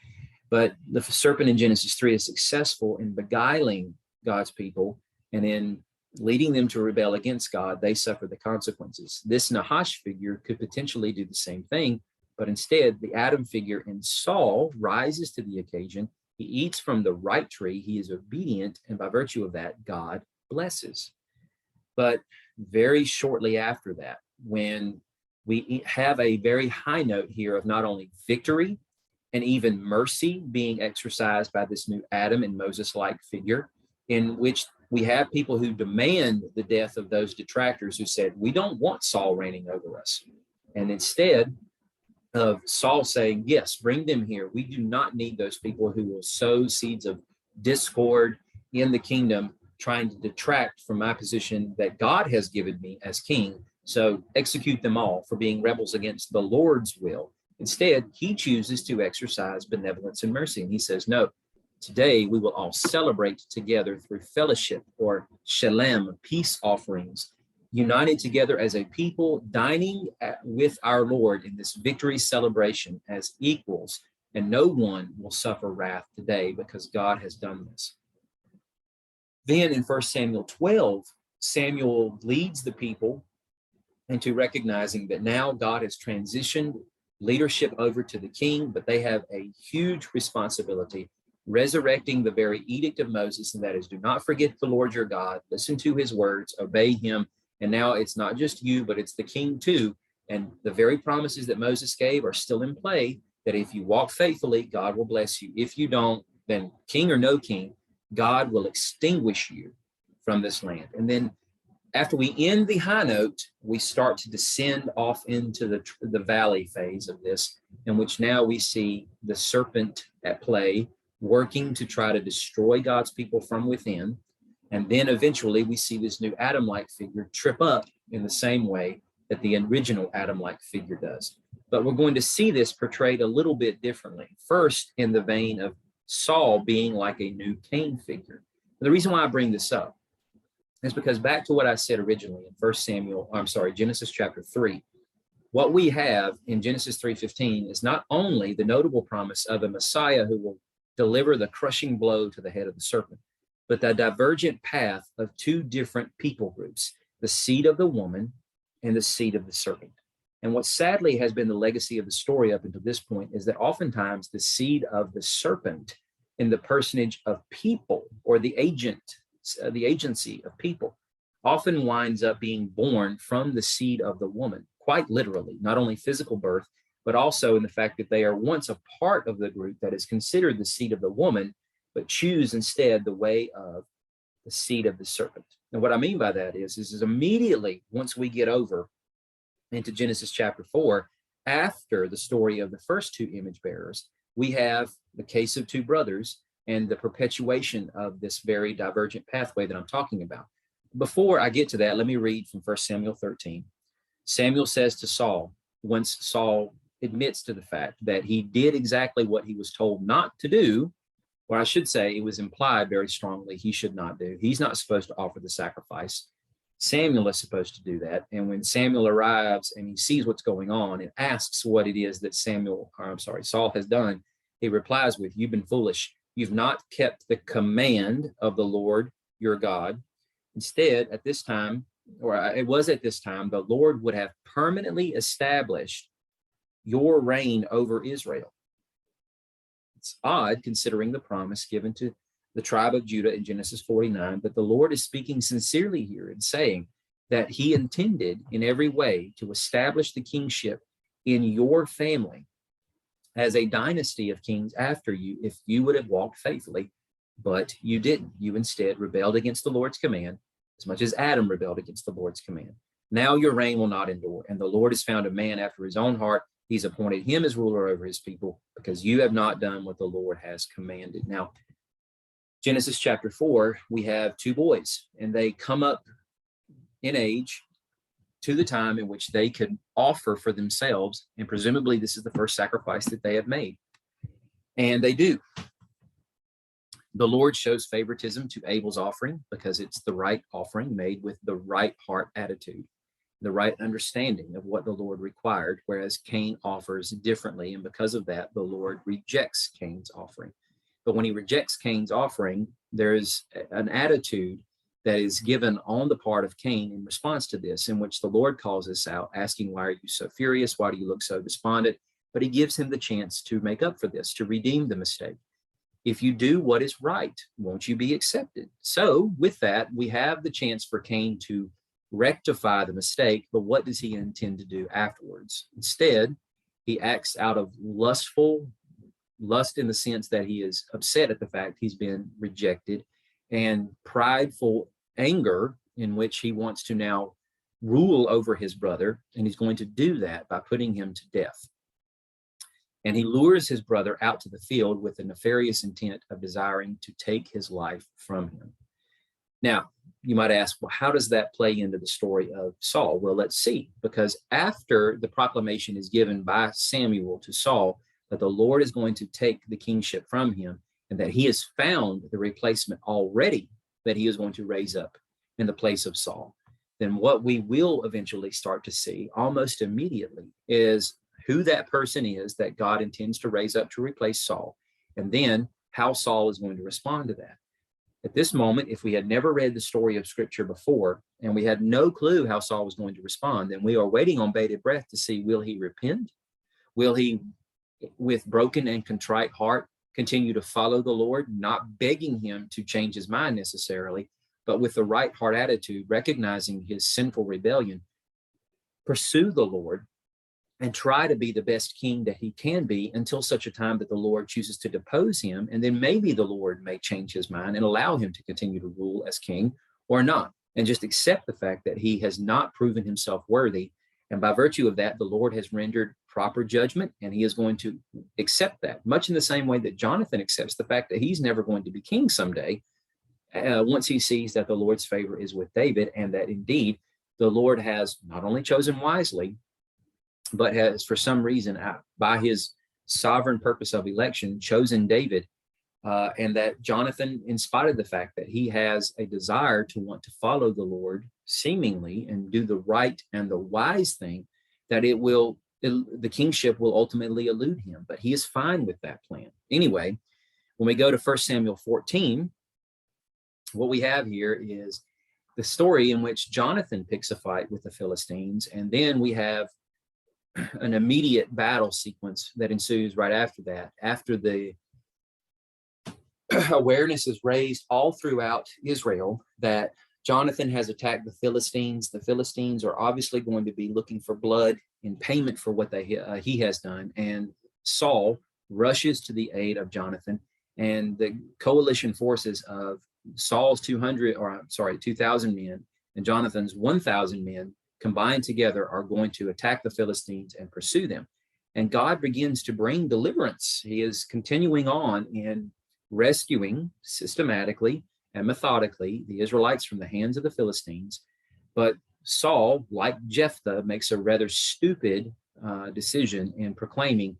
But the serpent in Genesis 3 is successful in beguiling God's people, and in leading them to rebel against God, they suffer the consequences. This Nahash figure could potentially do the same thing, but instead, the Adam figure in Saul rises to the occasion. He eats from the right tree, he is obedient, and by virtue of that, God blesses. But very shortly after that, when we have a very high note here of not only victory and even mercy being exercised by this new Adam and Moses-like figure, in which we have people who demand the death of those detractors who said, we don't want Saul reigning over us. And instead of Saul saying, yes, bring them here. We do not need those people who will sow seeds of discord in the kingdom, trying to detract from my position that God has given me as king. So execute them all for being rebels against the Lord's will. Instead, he chooses to exercise benevolence and mercy. And he says, no, today we will all celebrate together through fellowship, or shalem, peace offerings, united together as a people, dining with our Lord in this victory celebration as equals. And no one will suffer wrath today because God has done this. Then in 1 Samuel 12, Samuel leads the people into recognizing that now God has transitioned leadership over to the king, but they have a huge responsibility, resurrecting the very edict of Moses, and that is, do not forget the Lord your God, listen to his words, obey him. And now it's not just you, but it's the king too. And the very promises that Moses gave are still in play, that if you walk faithfully, God will bless you. If you don't, then king or no king, God will extinguish you from this land. And then after we end the high note, we start to descend off into the valley phase of this, in which now we see the serpent at play, working to try to destroy God's people from within. And then eventually we see this new Adam-like figure trip up in the same way that the original Adam-like figure does. But we're going to see this portrayed a little bit differently. First, in the vein of Saul being like a new Cain figure. The reason why I bring this up is because back to what I said originally in Genesis chapter 3, what we have in Genesis 3:15 is not only the notable promise of a Messiah who will deliver the crushing blow to the head of the serpent, but the divergent path of two different people groups, the seed of the woman and the seed of the serpent. And what sadly has been the legacy of the story up until this point is that oftentimes the seed of the serpent in the personage of people, or the agency of people, often winds up being born from the seed of the woman, quite literally, not only physical birth, but also in the fact that they are once a part of the group that is considered the seed of the woman, but choose instead the way of the seed of the serpent. And what I mean by that is immediately once we get over into Genesis chapter 4, after the story of the first two image bearers, we have the case of two brothers and the perpetuation of this very divergent pathway that I'm talking about. Before I get to that, let me read from 1 Samuel 13. Samuel says to Saul, once Saul admits to the fact that he did exactly what he was told not to do, or I should say it was implied very strongly he should not do. He's not supposed to offer the sacrifice. Samuel is supposed to do that. And when Samuel arrives and he sees what's going on and asks what it is that Saul has done, he replies with, you've been foolish. You've not kept the command of the Lord your God. Instead, at this time, the Lord would have permanently established your reign over Israel. It's odd considering the promise given to the tribe of Judah in Genesis 49, but the Lord is speaking sincerely here and saying that he intended in every way to establish the kingship in your family as a dynasty of kings after you, if you would have walked faithfully, but you didn't. You instead rebelled against the Lord's command, as much as Adam rebelled against the Lord's command. Now your reign will not endure, and the Lord has found a man after his own heart He's appointed him as ruler over his people because you have not done what the Lord has commanded. Now, Genesis chapter 4, we have two boys, and they come up in age to the time in which they could offer for themselves, and presumably this is the first sacrifice that they have made. And they do. The Lord shows favoritism to Abel's offering because it's the right offering made with the right heart attitude, the right understanding of what the Lord required, whereas Cain offers differently. And because of that, the Lord rejects Cain's offering. But when he rejects Cain's offering, there's an attitude that is given on the part of Cain in response to this, in which the Lord calls us out, asking, why are you so furious? Why do you look so despondent? But he gives him the chance to make up for this, to redeem the mistake. If you do what is right, won't you be accepted? So with that, we have the chance for Cain to rectify the mistake, but what does he intend to do afterwards? Instead, he acts out of lust in the sense that he is upset at the fact he's been rejected, and prideful anger in which he wants to now rule over his brother, and he's going to do that by putting him to death. And he lures his brother out to the field with the nefarious intent of desiring to take his life from him. Now, you might ask, well, how does that play into the story of Saul? Well, let's see, because after the proclamation is given by Samuel to Saul that the Lord is going to take the kingship from him, and that he has found the replacement already that he is going to raise up in the place of Saul, then what we will eventually start to see almost immediately is who that person is that God intends to raise up to replace Saul, and then how Saul is going to respond to that. At this moment, if we had never read the story of Scripture before, and we had no clue how Saul was going to respond, then we are waiting on bated breath to see, will he repent? Will he, with broken and contrite heart, continue to follow the Lord, not begging him to change his mind necessarily, but with the right heart attitude, recognizing his sinful rebellion, pursue the Lord and try to be the best king that he can be until such a time that the Lord chooses to depose him. And then maybe the Lord may change his mind and allow him to continue to rule as king, or not, and just accept the fact that he has not proven himself worthy. And by virtue of that, the Lord has rendered proper judgment, and he is going to accept that, much in the same way that Jonathan accepts the fact that he's never going to be king someday, once he sees that the Lord's favor is with David, and that indeed the Lord has not only chosen wisely, but has for some reason, by his sovereign purpose of election, chosen David, and that Jonathan, in spite of the fact that he has a desire to want to follow the Lord seemingly and do the right and the wise thing, that the kingship will ultimately elude him, but he is fine with that plan. Anyway, when we go to 1 Samuel 14, what we have here is the story in which Jonathan picks a fight with the Philistines, and then we have an immediate battle sequence that ensues right after that, after the awareness is raised all throughout Israel that Jonathan has attacked the Philistines. The Philistines are obviously going to be looking for blood in payment for what he has done. And Saul rushes to the aid of Jonathan, and the coalition forces of Saul's 2,000 men and Jonathan's 1,000 men combined together are going to attack the Philistines and pursue them. And God begins to bring deliverance. He is continuing on in rescuing systematically and methodically the Israelites from the hands of the Philistines. But Saul, like Jephthah, makes a rather stupid decision in proclaiming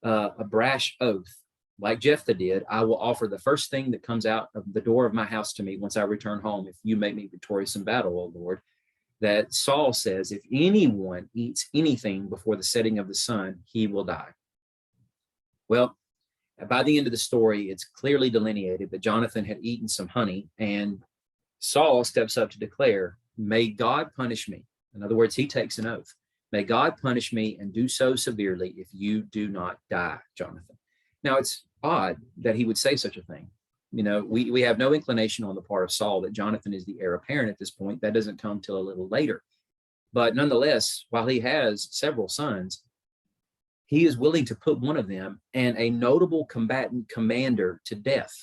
a brash oath. Like Jephthah did, I will offer the first thing that comes out of the door of my house to me once I return home, if you make me victorious in battle, O Lord. That Saul says, if anyone eats anything before the setting of the sun, he will die. Well, by the end of the story, it's clearly delineated that Jonathan had eaten some honey, and Saul steps up to declare, may God punish me. In other words, he takes an oath. May God punish me and do so severely if you do not die, Jonathan. Now, it's odd that he would say such a thing. You know, we have no inclination on the part of Saul that Jonathan is the heir apparent at this point. That doesn't come till a little later. But nonetheless, while he has several sons, he is willing to put one of them and a notable combatant commander to death.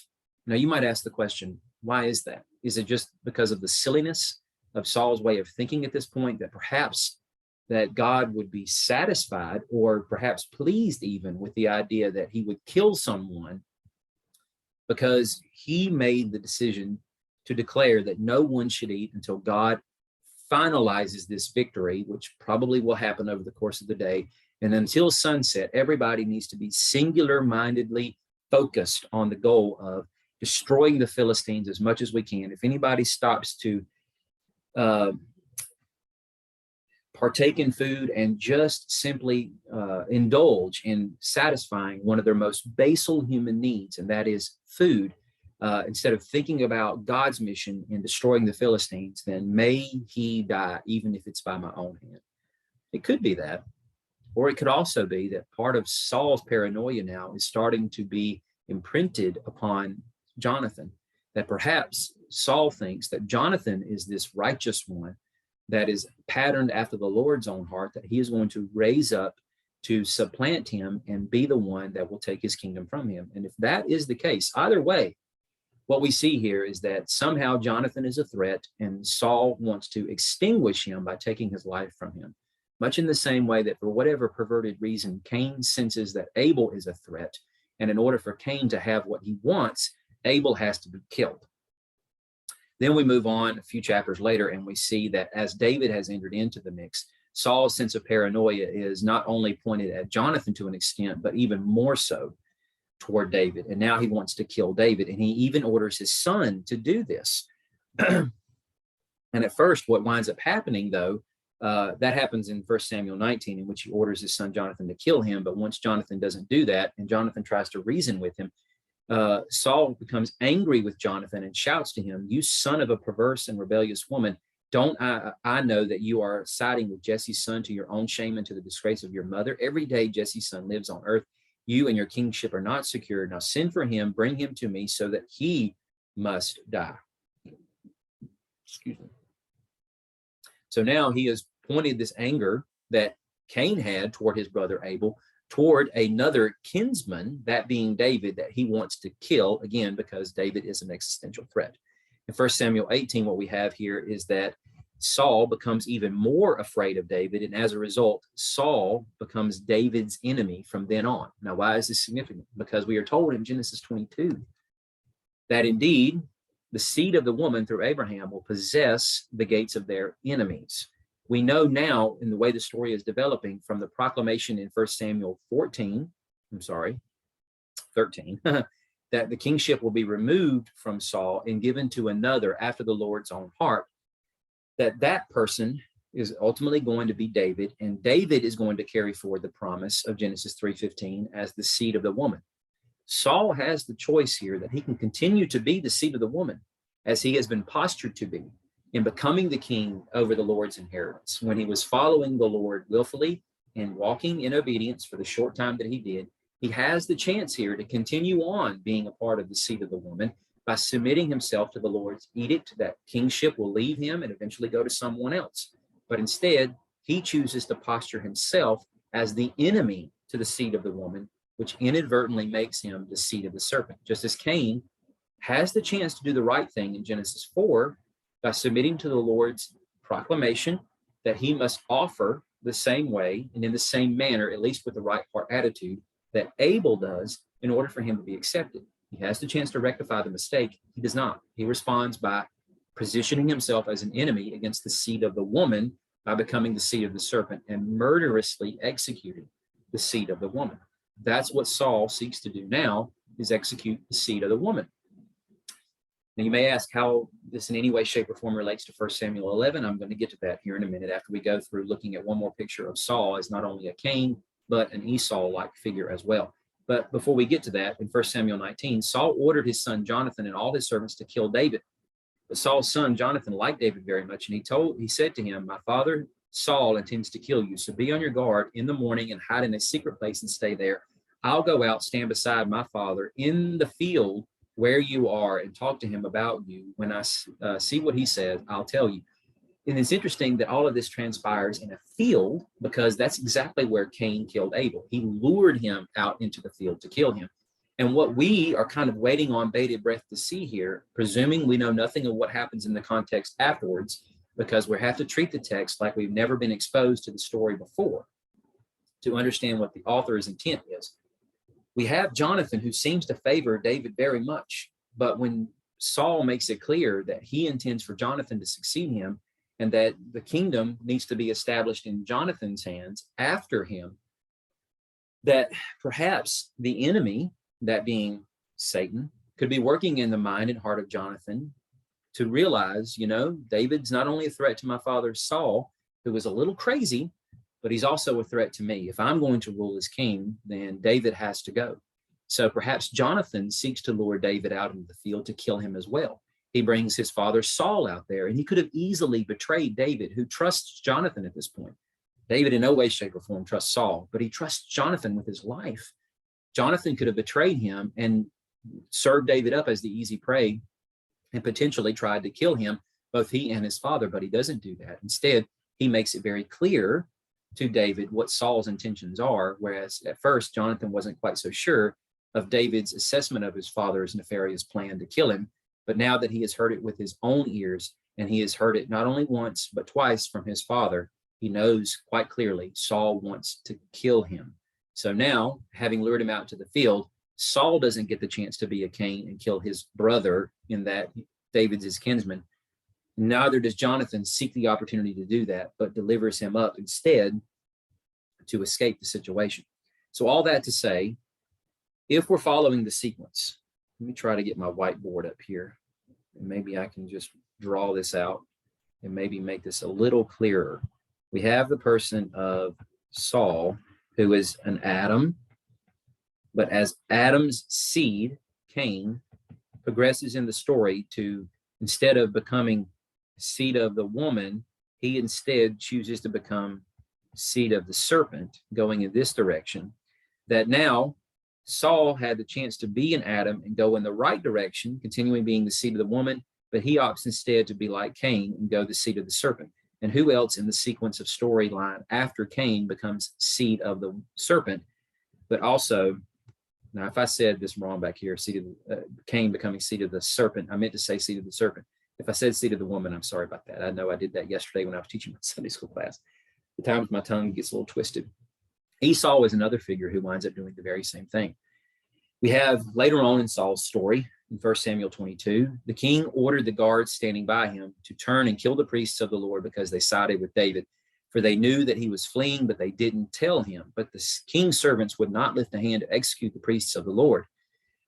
Now, you might ask the question, why is that? Is it just because of the silliness of Saul's way of thinking at this point, that perhaps that God would be satisfied or perhaps pleased even with the idea that he would kill someone because he made the decision to declare that no one should eat until God finalizes this victory, which probably will happen over the course of the day. And until sunset, everybody needs to be singular-mindedly focused on the goal of destroying the Philistines as much as we can. If anybody stops to partake in food and just simply indulge in satisfying one of their most basal human needs, and that is food, instead of thinking about God's mission in destroying the Philistines, then may he die, even if it's by my own hand. It could be that. Or it could also be that part of Saul's paranoia now is starting to be imprinted upon Jonathan, that perhaps Saul thinks that Jonathan is this righteous one that is patterned after the Lord's own heart, that he is going to raise up to supplant him and be the one that will take his kingdom from him. And if that is the case, either way, what we see here is that somehow Jonathan is a threat and Saul wants to extinguish him by taking his life from him. Much in the same way that for whatever perverted reason, Cain senses that Abel is a threat. And in order for Cain to have what he wants, Abel has to be killed. Then we move on a few chapters later and we see that as David has entered into the mix, Saul's sense of paranoia is not only pointed at Jonathan to an extent, but even more so toward David. And now he wants to kill David. And he even orders his son to do this. And at first, what winds up happening, though, that happens in 1 Samuel 19, in which he orders his son Jonathan to kill him. But once Jonathan doesn't do that, and Jonathan tries to reason with him, Saul becomes angry with Jonathan and shouts to him, "You son of a perverse and rebellious woman, don't I know that you are siding with Jesse's son to your own shame and to the disgrace of your mother? Every day Jesse's son lives on earth. You and your kingship are not secure. Now send for him, bring him to me so that he must die." Excuse me. So now he has pointed this anger that Cain had toward his brother Abel toward another kinsman, that being David, that he wants to kill, again, because David is an existential threat. In 1 Samuel 18, what we have here is that Saul becomes even more afraid of David, and as a result, Saul becomes David's enemy from then on. Now, why is this significant? Because we are told in Genesis 22 that indeed the seed of the woman through Abraham will possess the gates of their enemies. We know now, in the way the story is developing, from the proclamation in 1 Samuel 13, that the kingship will be removed from Saul and given to another after the Lord's own heart, that person is ultimately going to be David, and David is going to carry forward the promise of Genesis 3:15 as the seed of the woman. Saul has the choice here that he can continue to be the seed of the woman, as he has been postured to be, in becoming the king over the Lord's inheritance. When he was following the Lord willfully and walking in obedience for the short time that he did, he has the chance here to continue on being a part of the seed of the woman by submitting himself to the Lord's edict that kingship will leave him and eventually go to someone else. But instead, he chooses to posture himself as the enemy to the seed of the woman, which inadvertently makes him the seed of the serpent. Just as Cain has the chance to do the right thing in Genesis 4, by submitting to the Lord's proclamation that he must offer the same way and in the same manner, at least with the right heart attitude, that Abel does in order for him to be accepted. He has the chance to rectify the mistake. He does not. He responds by positioning himself as an enemy against the seed of the woman by becoming the seed of the serpent and murderously executing the seed of the woman. That's what Saul seeks to do now, is execute the seed of the woman. Now, you may ask how this in any way, shape, or form relates to 1 Samuel 11. I'm going to get to that here in a minute after we go through looking at one more picture of Saul as not only a Cain, but an Esau-like figure as well. But before we get to that, in 1 Samuel 19, Saul ordered his son Jonathan and all his servants to kill David. But Saul's son Jonathan liked David very much, and he said to him, "My father Saul intends to kill you, so be on your guard in the morning and hide in a secret place and stay there. I'll go out, stand beside my father in the field where you are and talk to him about you. When I see what he says, I'll tell you." And it's interesting that all of this transpires in a field, because that's exactly where Cain killed Abel. He lured him out into the field to kill him. And what we are kind of waiting on bated breath to see here, presuming we know nothing of what happens in the context afterwards, because we have to treat the text like we've never been exposed to the story before to understand what the author's intent is. We have Jonathan, who seems to favor David very much, but when Saul makes it clear that he intends for Jonathan to succeed him and that the kingdom needs to be established in Jonathan's hands after him, that perhaps the enemy, that being Satan, could be working in the mind and heart of Jonathan to realize, David's not only a threat to my father Saul, who was a little crazy, but he's also a threat to me. If I'm going to rule as king, then David has to go. So perhaps Jonathan seeks to lure David out into the field to kill him as well. He brings his father Saul out there, and he could have easily betrayed David, who trusts Jonathan at this point. David in no way, shape, or form trusts Saul, but he trusts Jonathan with his life. Jonathan could have betrayed him and served David up as the easy prey and potentially tried to kill him, both he and his father, but he doesn't do that. Instead, he makes it very clear to David what Saul's intentions are, whereas at first Jonathan wasn't quite so sure of David's assessment of his father's nefarious plan to kill him. But now that he has heard it with his own ears, and he has heard it not only once but twice from his father, he knows quite clearly Saul wants to kill him. So now, having lured him out to the field, Saul doesn't get the chance to be a king and kill his brother, in that David's his kinsman. Neither does Jonathan seek the opportunity to do that, but delivers him up instead to escape the situation. So all that to say, if we're following the sequence, let me try to get my whiteboard up here, and maybe I can just draw this out and maybe make this a little clearer. We have the person of Saul, who is an Adam, but as Adam's seed, Cain, progresses in the story to, instead of becoming seed of the woman, he instead chooses to become seed of the serpent, going in this direction, that now Saul had the chance to be an Adam and go in the right direction, continuing being the seed of the woman, but he opts instead to be like Cain and go the seed of the serpent. And who else in the sequence of storyline after Cain becomes seed of the serpent, but also, now if I said this wrong back here, Cain becoming seed of the serpent, I meant to say seed of the serpent. If I said seed of the woman, I'm sorry about that. I know I did that yesterday when I was teaching my Sunday school class. The times my tongue gets a little twisted. Esau is another figure who winds up doing the very same thing. We have later on in Saul's story, in 1 Samuel 22, the king ordered the guards standing by him to turn and kill the priests of the Lord because they sided with David, for they knew that he was fleeing, but they didn't tell him. But the king's servants would not lift a hand to execute the priests of the Lord.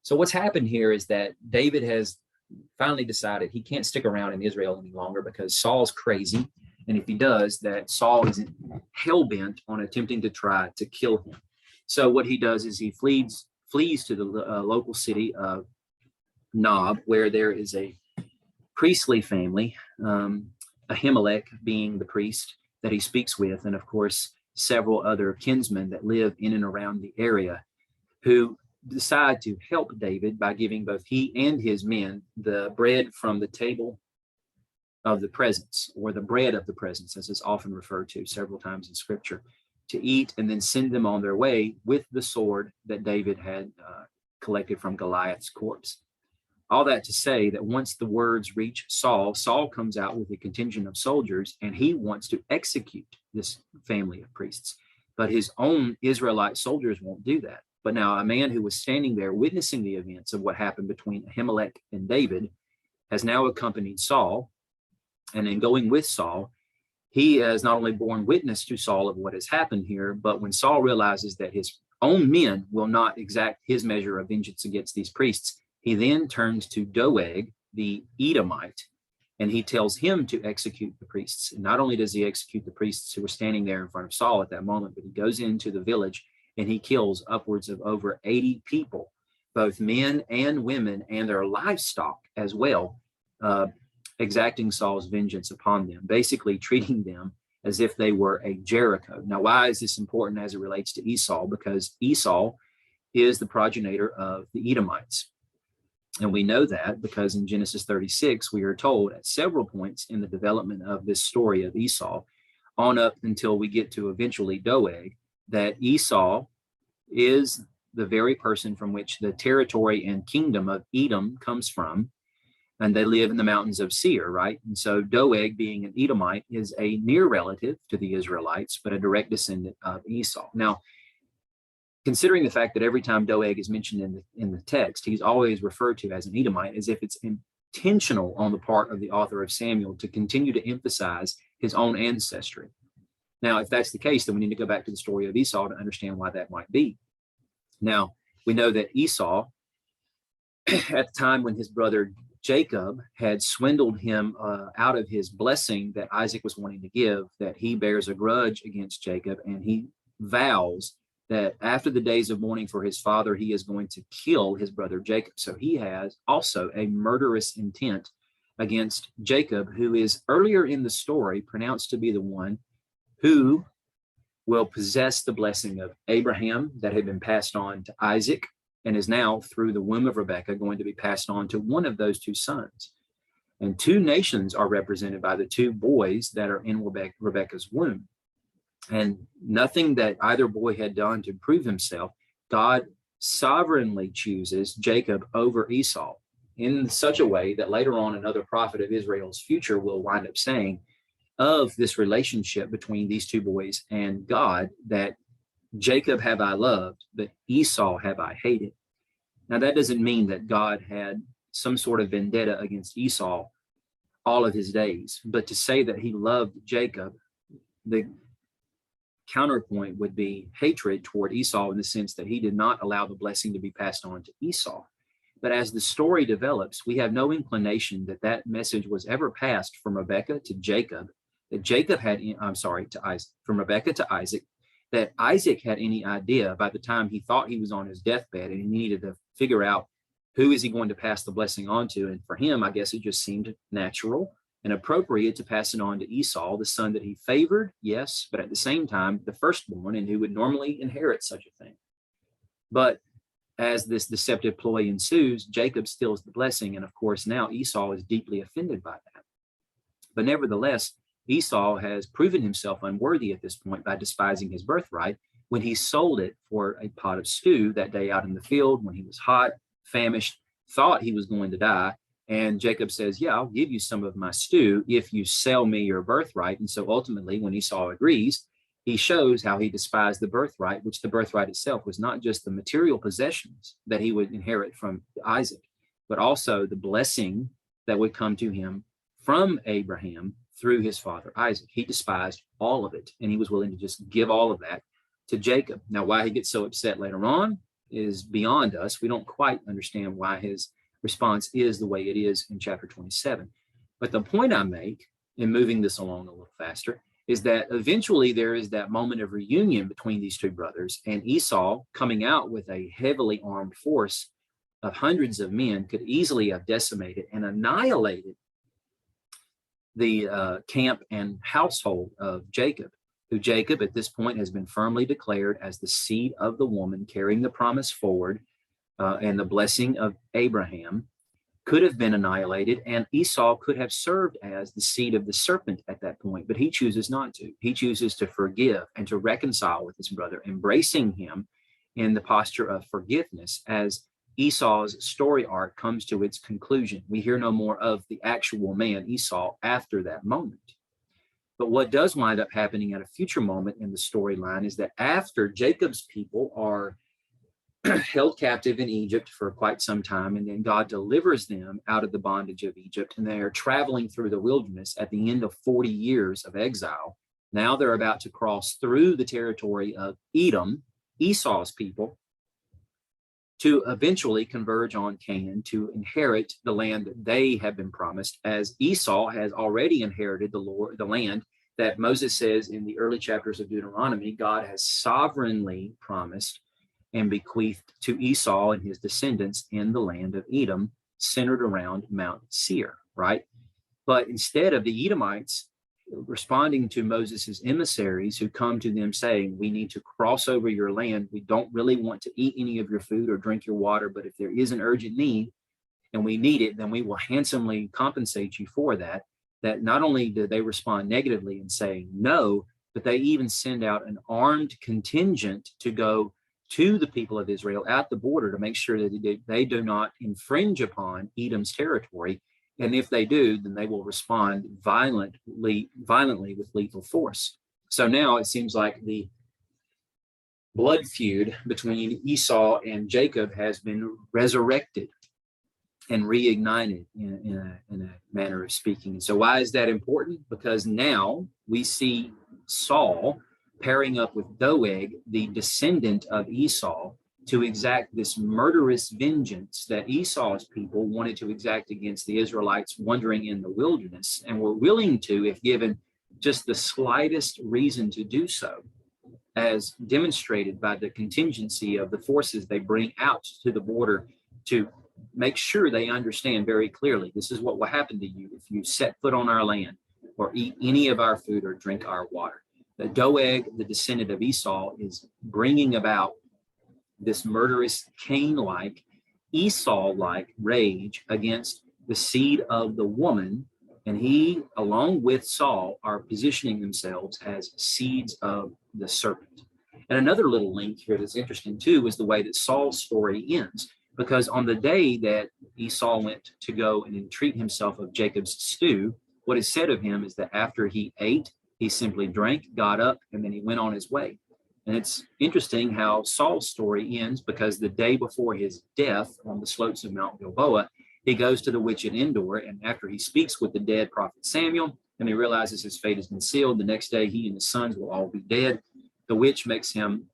So what's happened here is that David has finally decided he can't stick around in Israel any longer because Saul's crazy. And if he does, that Saul is hell-bent on attempting to try to kill him. So what he does is he flees to the local city of Nob, where there is a priestly family, Ahimelech being the priest that he speaks with, and of course, several other kinsmen that live in and around the area, who decide to help David by giving both he and his men the bread from the table of the presence, or the bread of the presence, as it's often referred to several times in scripture, to eat, and then send them on their way with the sword that David had collected from Goliath's corpse. All that to say that once the words reach Saul, Saul comes out with a contingent of soldiers, and he wants to execute this family of priests. But his own Israelite soldiers won't do that. But now a man who was standing there witnessing the events of what happened between Ahimelech and David has now accompanied Saul. And in going with Saul, he has not only borne witness to Saul of what has happened here, but when Saul realizes that his own men will not exact his measure of vengeance against these priests, he then turns to Doeg, the Edomite, and he tells him to execute the priests. And not only does he execute the priests who were standing there in front of Saul at that moment, but he goes into the village and he kills upwards of over 80 people, both men and women, and their livestock as well, exacting Saul's vengeance upon them, basically treating them as if they were a Jericho. Now, why is this important as it relates to Esau? Because Esau is the progenitor of the Edomites. And we know that because in Genesis 36, we are told at several points in the development of this story of Esau, on up until we get to eventually Doeg, that Esau is the very person from which the territory and kingdom of Edom comes from. and they live in the mountains of Seir, right? And so Doeg, being an Edomite, is a near relative to the Israelites, but a direct descendant of Esau. Now, considering the fact that every time Doeg is mentioned in the text, he's always referred to as an Edomite, as if it's intentional on the part of the author of Samuel to continue to emphasize his own ancestry. Now, if that's the case, then we need to go back to the story of Esau to understand why that might be. Now, we know that Esau, at the time when his brother Jacob had swindled him out of his blessing that Isaac was wanting to give, that he bears a grudge against Jacob, and he vows that after the days of mourning for his father, he is going to kill his brother Jacob. So he has also a murderous intent against Jacob, who is earlier in the story pronounced to be the one who will possess the blessing of Abraham that had been passed on to Isaac, and is now, through the womb of Rebekah, going to be passed on to one of those two sons. And two nations are represented by the two boys that are in Rebekah's womb. And nothing that either boy had done to prove himself, God sovereignly chooses Jacob over Esau in such a way that later on another prophet of Israel's future will wind up saying of this relationship between these two boys and God, that Jacob have I loved, but Esau have I hated. Now, that doesn't mean that God had some sort of vendetta against Esau all of his days, but to say that he loved Jacob, the counterpoint would be hatred toward Esau, in the sense that he did not allow the blessing to be passed on to Esau. But as the story develops, we have no inclination that that message was ever passed from Rebekah to Jacob, that Jacob had, to Isaac, from Rebekah to Isaac, that Isaac had any idea by the time he thought he was on his deathbed and he needed to figure out who is he going to pass the blessing on to. And for him, I guess it just seemed natural and appropriate to pass it on to Esau, the son that he favored, yes, but at the same time, the firstborn, and who would normally inherit such a thing. But as this deceptive ploy ensues, Jacob steals the blessing. And of course, now Esau is deeply offended by that. But nevertheless, Esau has proven himself unworthy at this point by despising his birthright when he sold it for a pot of stew that day out in the field when he was hot, famished, thought he was going to die. And Jacob says, yeah, I'll give you some of my stew if you sell me your birthright. And so ultimately, when Esau agrees, he shows how he despised the birthright, which the birthright itself was not just the material possessions that he would inherit from Isaac, but also the blessing that would come to him from Abraham through his father Isaac. He despised all of it, and he was willing to just give all of that to Jacob. Now, why he gets so upset later on is beyond us. We don't quite understand why his response is the way it is in chapter 27. But the point I make in moving this along a little faster is that eventually there is that moment of reunion between these two brothers, and Esau, coming out with a heavily armed force of hundreds of men, could easily have decimated and annihilated the camp and household of Jacob, who Jacob at this point has been firmly declared as the seed of the woman carrying the promise forward, and the blessing of Abraham could have been annihilated, and Esau could have served as the seed of the serpent at that point, but he chooses not to. He chooses to forgive and to reconcile with his brother, embracing him in the posture of forgiveness as Esau's story arc comes to its conclusion. We hear no more of the actual man Esau after that moment. But what does wind up happening at a future moment in the storyline is that after Jacob's people are held captive in Egypt for quite some time, and then God delivers them out of the bondage of Egypt, and they are traveling through the wilderness at the end of 40 years of exile. Now they're about to cross through the territory of Edom, Esau's people, to eventually converge on Canaan to inherit the land that they have been promised, as Esau has already inherited the land that Moses says in the early chapters of Deuteronomy, God has sovereignly promised and bequeathed to Esau and his descendants in the land of Edom, centered around Mount Seir, right? But instead of the Edomites responding to Moses's emissaries who come to them saying, we need to cross over your land. We don't really want to eat any of your food or drink your water, but if there is an urgent need and we need it, then we will handsomely compensate you for that. That not only do they respond negatively and say no, but they even send out an armed contingent to go to the people of Israel at the border to make sure that they do not infringe upon Edom's territory And if they do, then they will respond violently with lethal force. So now it seems like the blood feud between Esau and Jacob has been resurrected and reignited in a manner of speaking. So why is that important? Because now we see Saul pairing up with Doeg, the descendant of Esau, to exact this murderous vengeance that Esau's people wanted to exact against the Israelites wandering in the wilderness, and were willing to if given just the slightest reason to do so, as demonstrated by the contingency of the forces they bring out to the border to make sure they understand very clearly, this is what will happen to you if you set foot on our land or eat any of our food or drink our water. The Doeg, the descendant of Esau, is bringing about this murderous Cain-like, Esau-like rage against the seed of the woman. And he, along with Saul, are positioning themselves as seeds of the serpent. And another little link here that's interesting too is the way that Saul's story ends. Because on the day that Esau went to go and entreat himself of Jacob's stew, what is said of him is that after he ate, he simply drank, got up, and then he went on his way. And it's interesting how Saul's story ends, because the day before his death on the slopes of Mount Gilboa, he goes to the witch at Endor, and after he speaks with the dead prophet Samuel, and he realizes his fate has been sealed, the next day he and his sons will all be dead. The witch makes him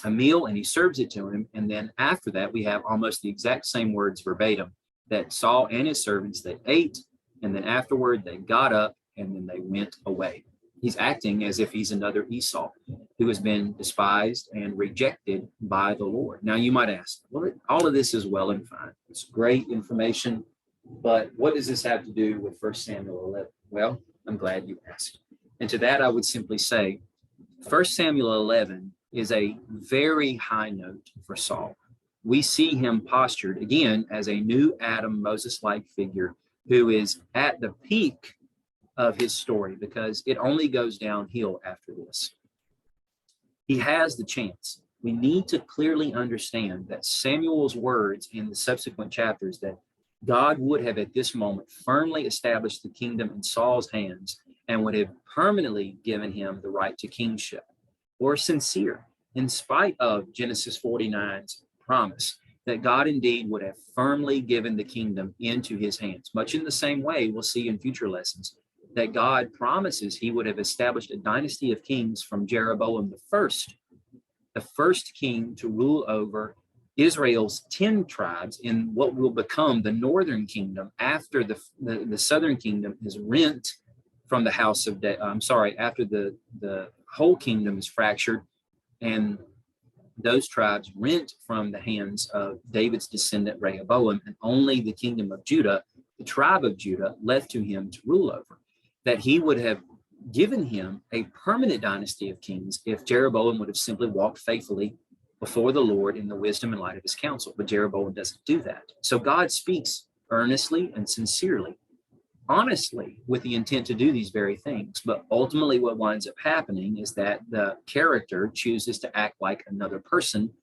a meal and he serves it to him. And then after that, we have almost the exact same words verbatim, that Saul and his servants, they ate, and then afterward they got up and then they went away. He's acting as if he's another Esau who has been despised and rejected by the Lord. Now you might ask, well, all of this is well and fine. It's great information, but what does this have to do with 1 Samuel 11? Well, I'm glad you asked. And to that, I would simply say, 1 Samuel 11 is a very high note for Saul. We see him postured again as a new Adam, Moses-like figure who is at the peak of his story, because it only goes downhill after this. He has the chance. We need to clearly understand that Samuel's words in the subsequent chapters that God would have at this moment firmly established the kingdom in Saul's hands and would have permanently given him the right to kingship, were sincere, in spite of Genesis 49's promise that God indeed would have firmly given the kingdom into his hands. Much in the same way we'll see in future lessons that God promises he would have established a dynasty of kings from Jeroboam the first king to rule over Israel's 10 tribes in what will become the northern kingdom after the southern kingdom is rent from the house of, after the whole kingdom is fractured and those tribes rent from the hands of David's descendant Rehoboam, and only the kingdom of Judah, the tribe of Judah, left to him to rule over. That he would have given him a permanent dynasty of kings if Jeroboam would have simply walked faithfully before the Lord in the wisdom and light of his counsel. But Jeroboam doesn't do that. So God speaks earnestly and sincerely, honestly, with the intent to do these very things. But ultimately what winds up happening is that the character chooses to act like another person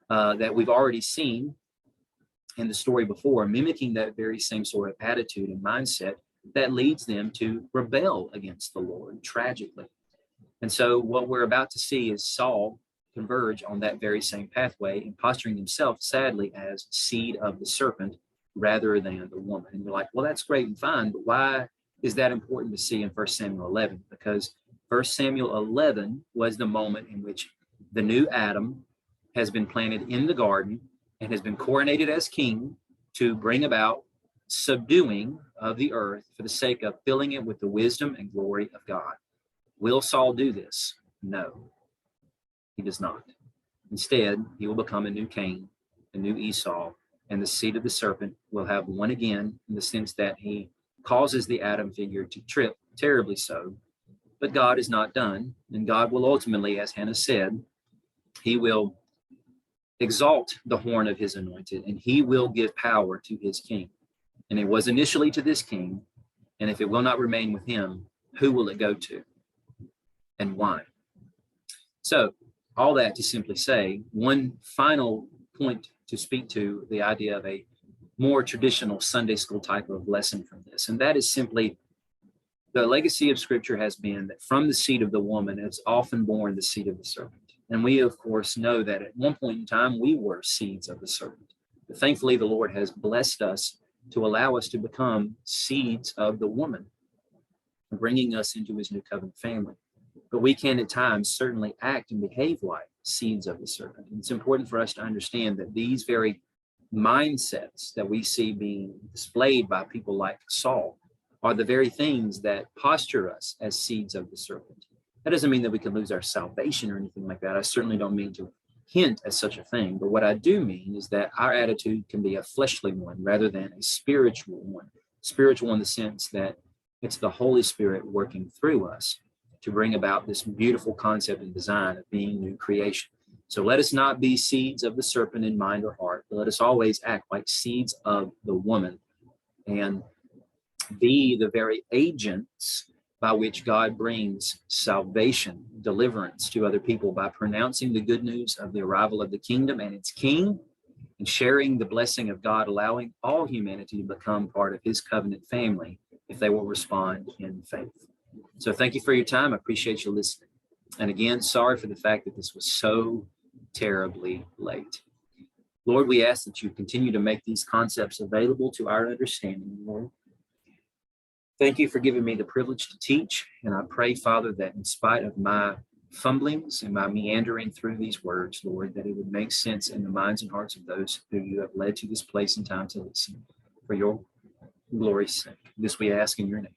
that we've already seen in the story before, mimicking that very same sort of attitude and mindset that leads them to rebel against the Lord tragically. And so what we're about to see is Saul converge on that very same pathway and posturing himself sadly as seed of the serpent rather than the woman. And you're like, well, that's great and fine, but why is that important to see in 1 Samuel 11? Because 1 Samuel 11 was the moment in which the new Adam has been planted in the garden and has been coronated as king to bring about subduing of the earth for the sake of filling it with the wisdom and glory of God. Will Saul do this? No, he does not. Instead, he will become a new Cain, a new Esau, and the seed of the serpent will have won again, in the sense that he causes the Adam figure to trip, terribly so. But God is not done, and God will ultimately, as Hannah said, he will exalt the horn of his anointed, and he will give power to his king. And it was initially to this king, and if it will not remain with him, who will it go to and why? So all that to simply say, one final point to speak to the idea of a more traditional Sunday school type of lesson from this. And that is simply the legacy of Scripture has been that from the seed of the woman is often born the seed of the serpent. And we, of course, know that at one point in time, we were seeds of the serpent. But thankfully, the Lord has blessed us to allow us to become seeds of the woman, bringing us into his new covenant family. But we can at times certainly act and behave like seeds of the serpent. And it's important for us to understand that these very mindsets that we see being displayed by people like Saul are the very things that posture us as seeds of the serpent. That doesn't mean that we can lose our salvation or anything like that. I certainly don't mean to hint at such a thing. But what I do mean is that our attitude can be a fleshly one rather than a spiritual one. Spiritual in the sense that it's the Holy Spirit working through us to bring about this beautiful concept and design of being new creation. So let us not be seeds of the serpent in mind or heart, but let us always act like seeds of the woman and be the very agents by which God brings salvation, deliverance to other people by pronouncing the good news of the arrival of the kingdom and its king, and sharing the blessing of God, allowing all humanity to become part of his covenant family if they will respond in faith. So thank you for your time. I appreciate you listening. And again, sorry for the fact that this was so terribly late. Lord, we ask that you continue to make these concepts available to our understanding, Lord. Thank you for giving me the privilege to teach. And I pray, Father, that in spite of my fumblings and my meandering through these words, Lord, that it would make sense in the minds and hearts of those who you have led to this place and time to listen. For your glory's sake. This we ask in your name.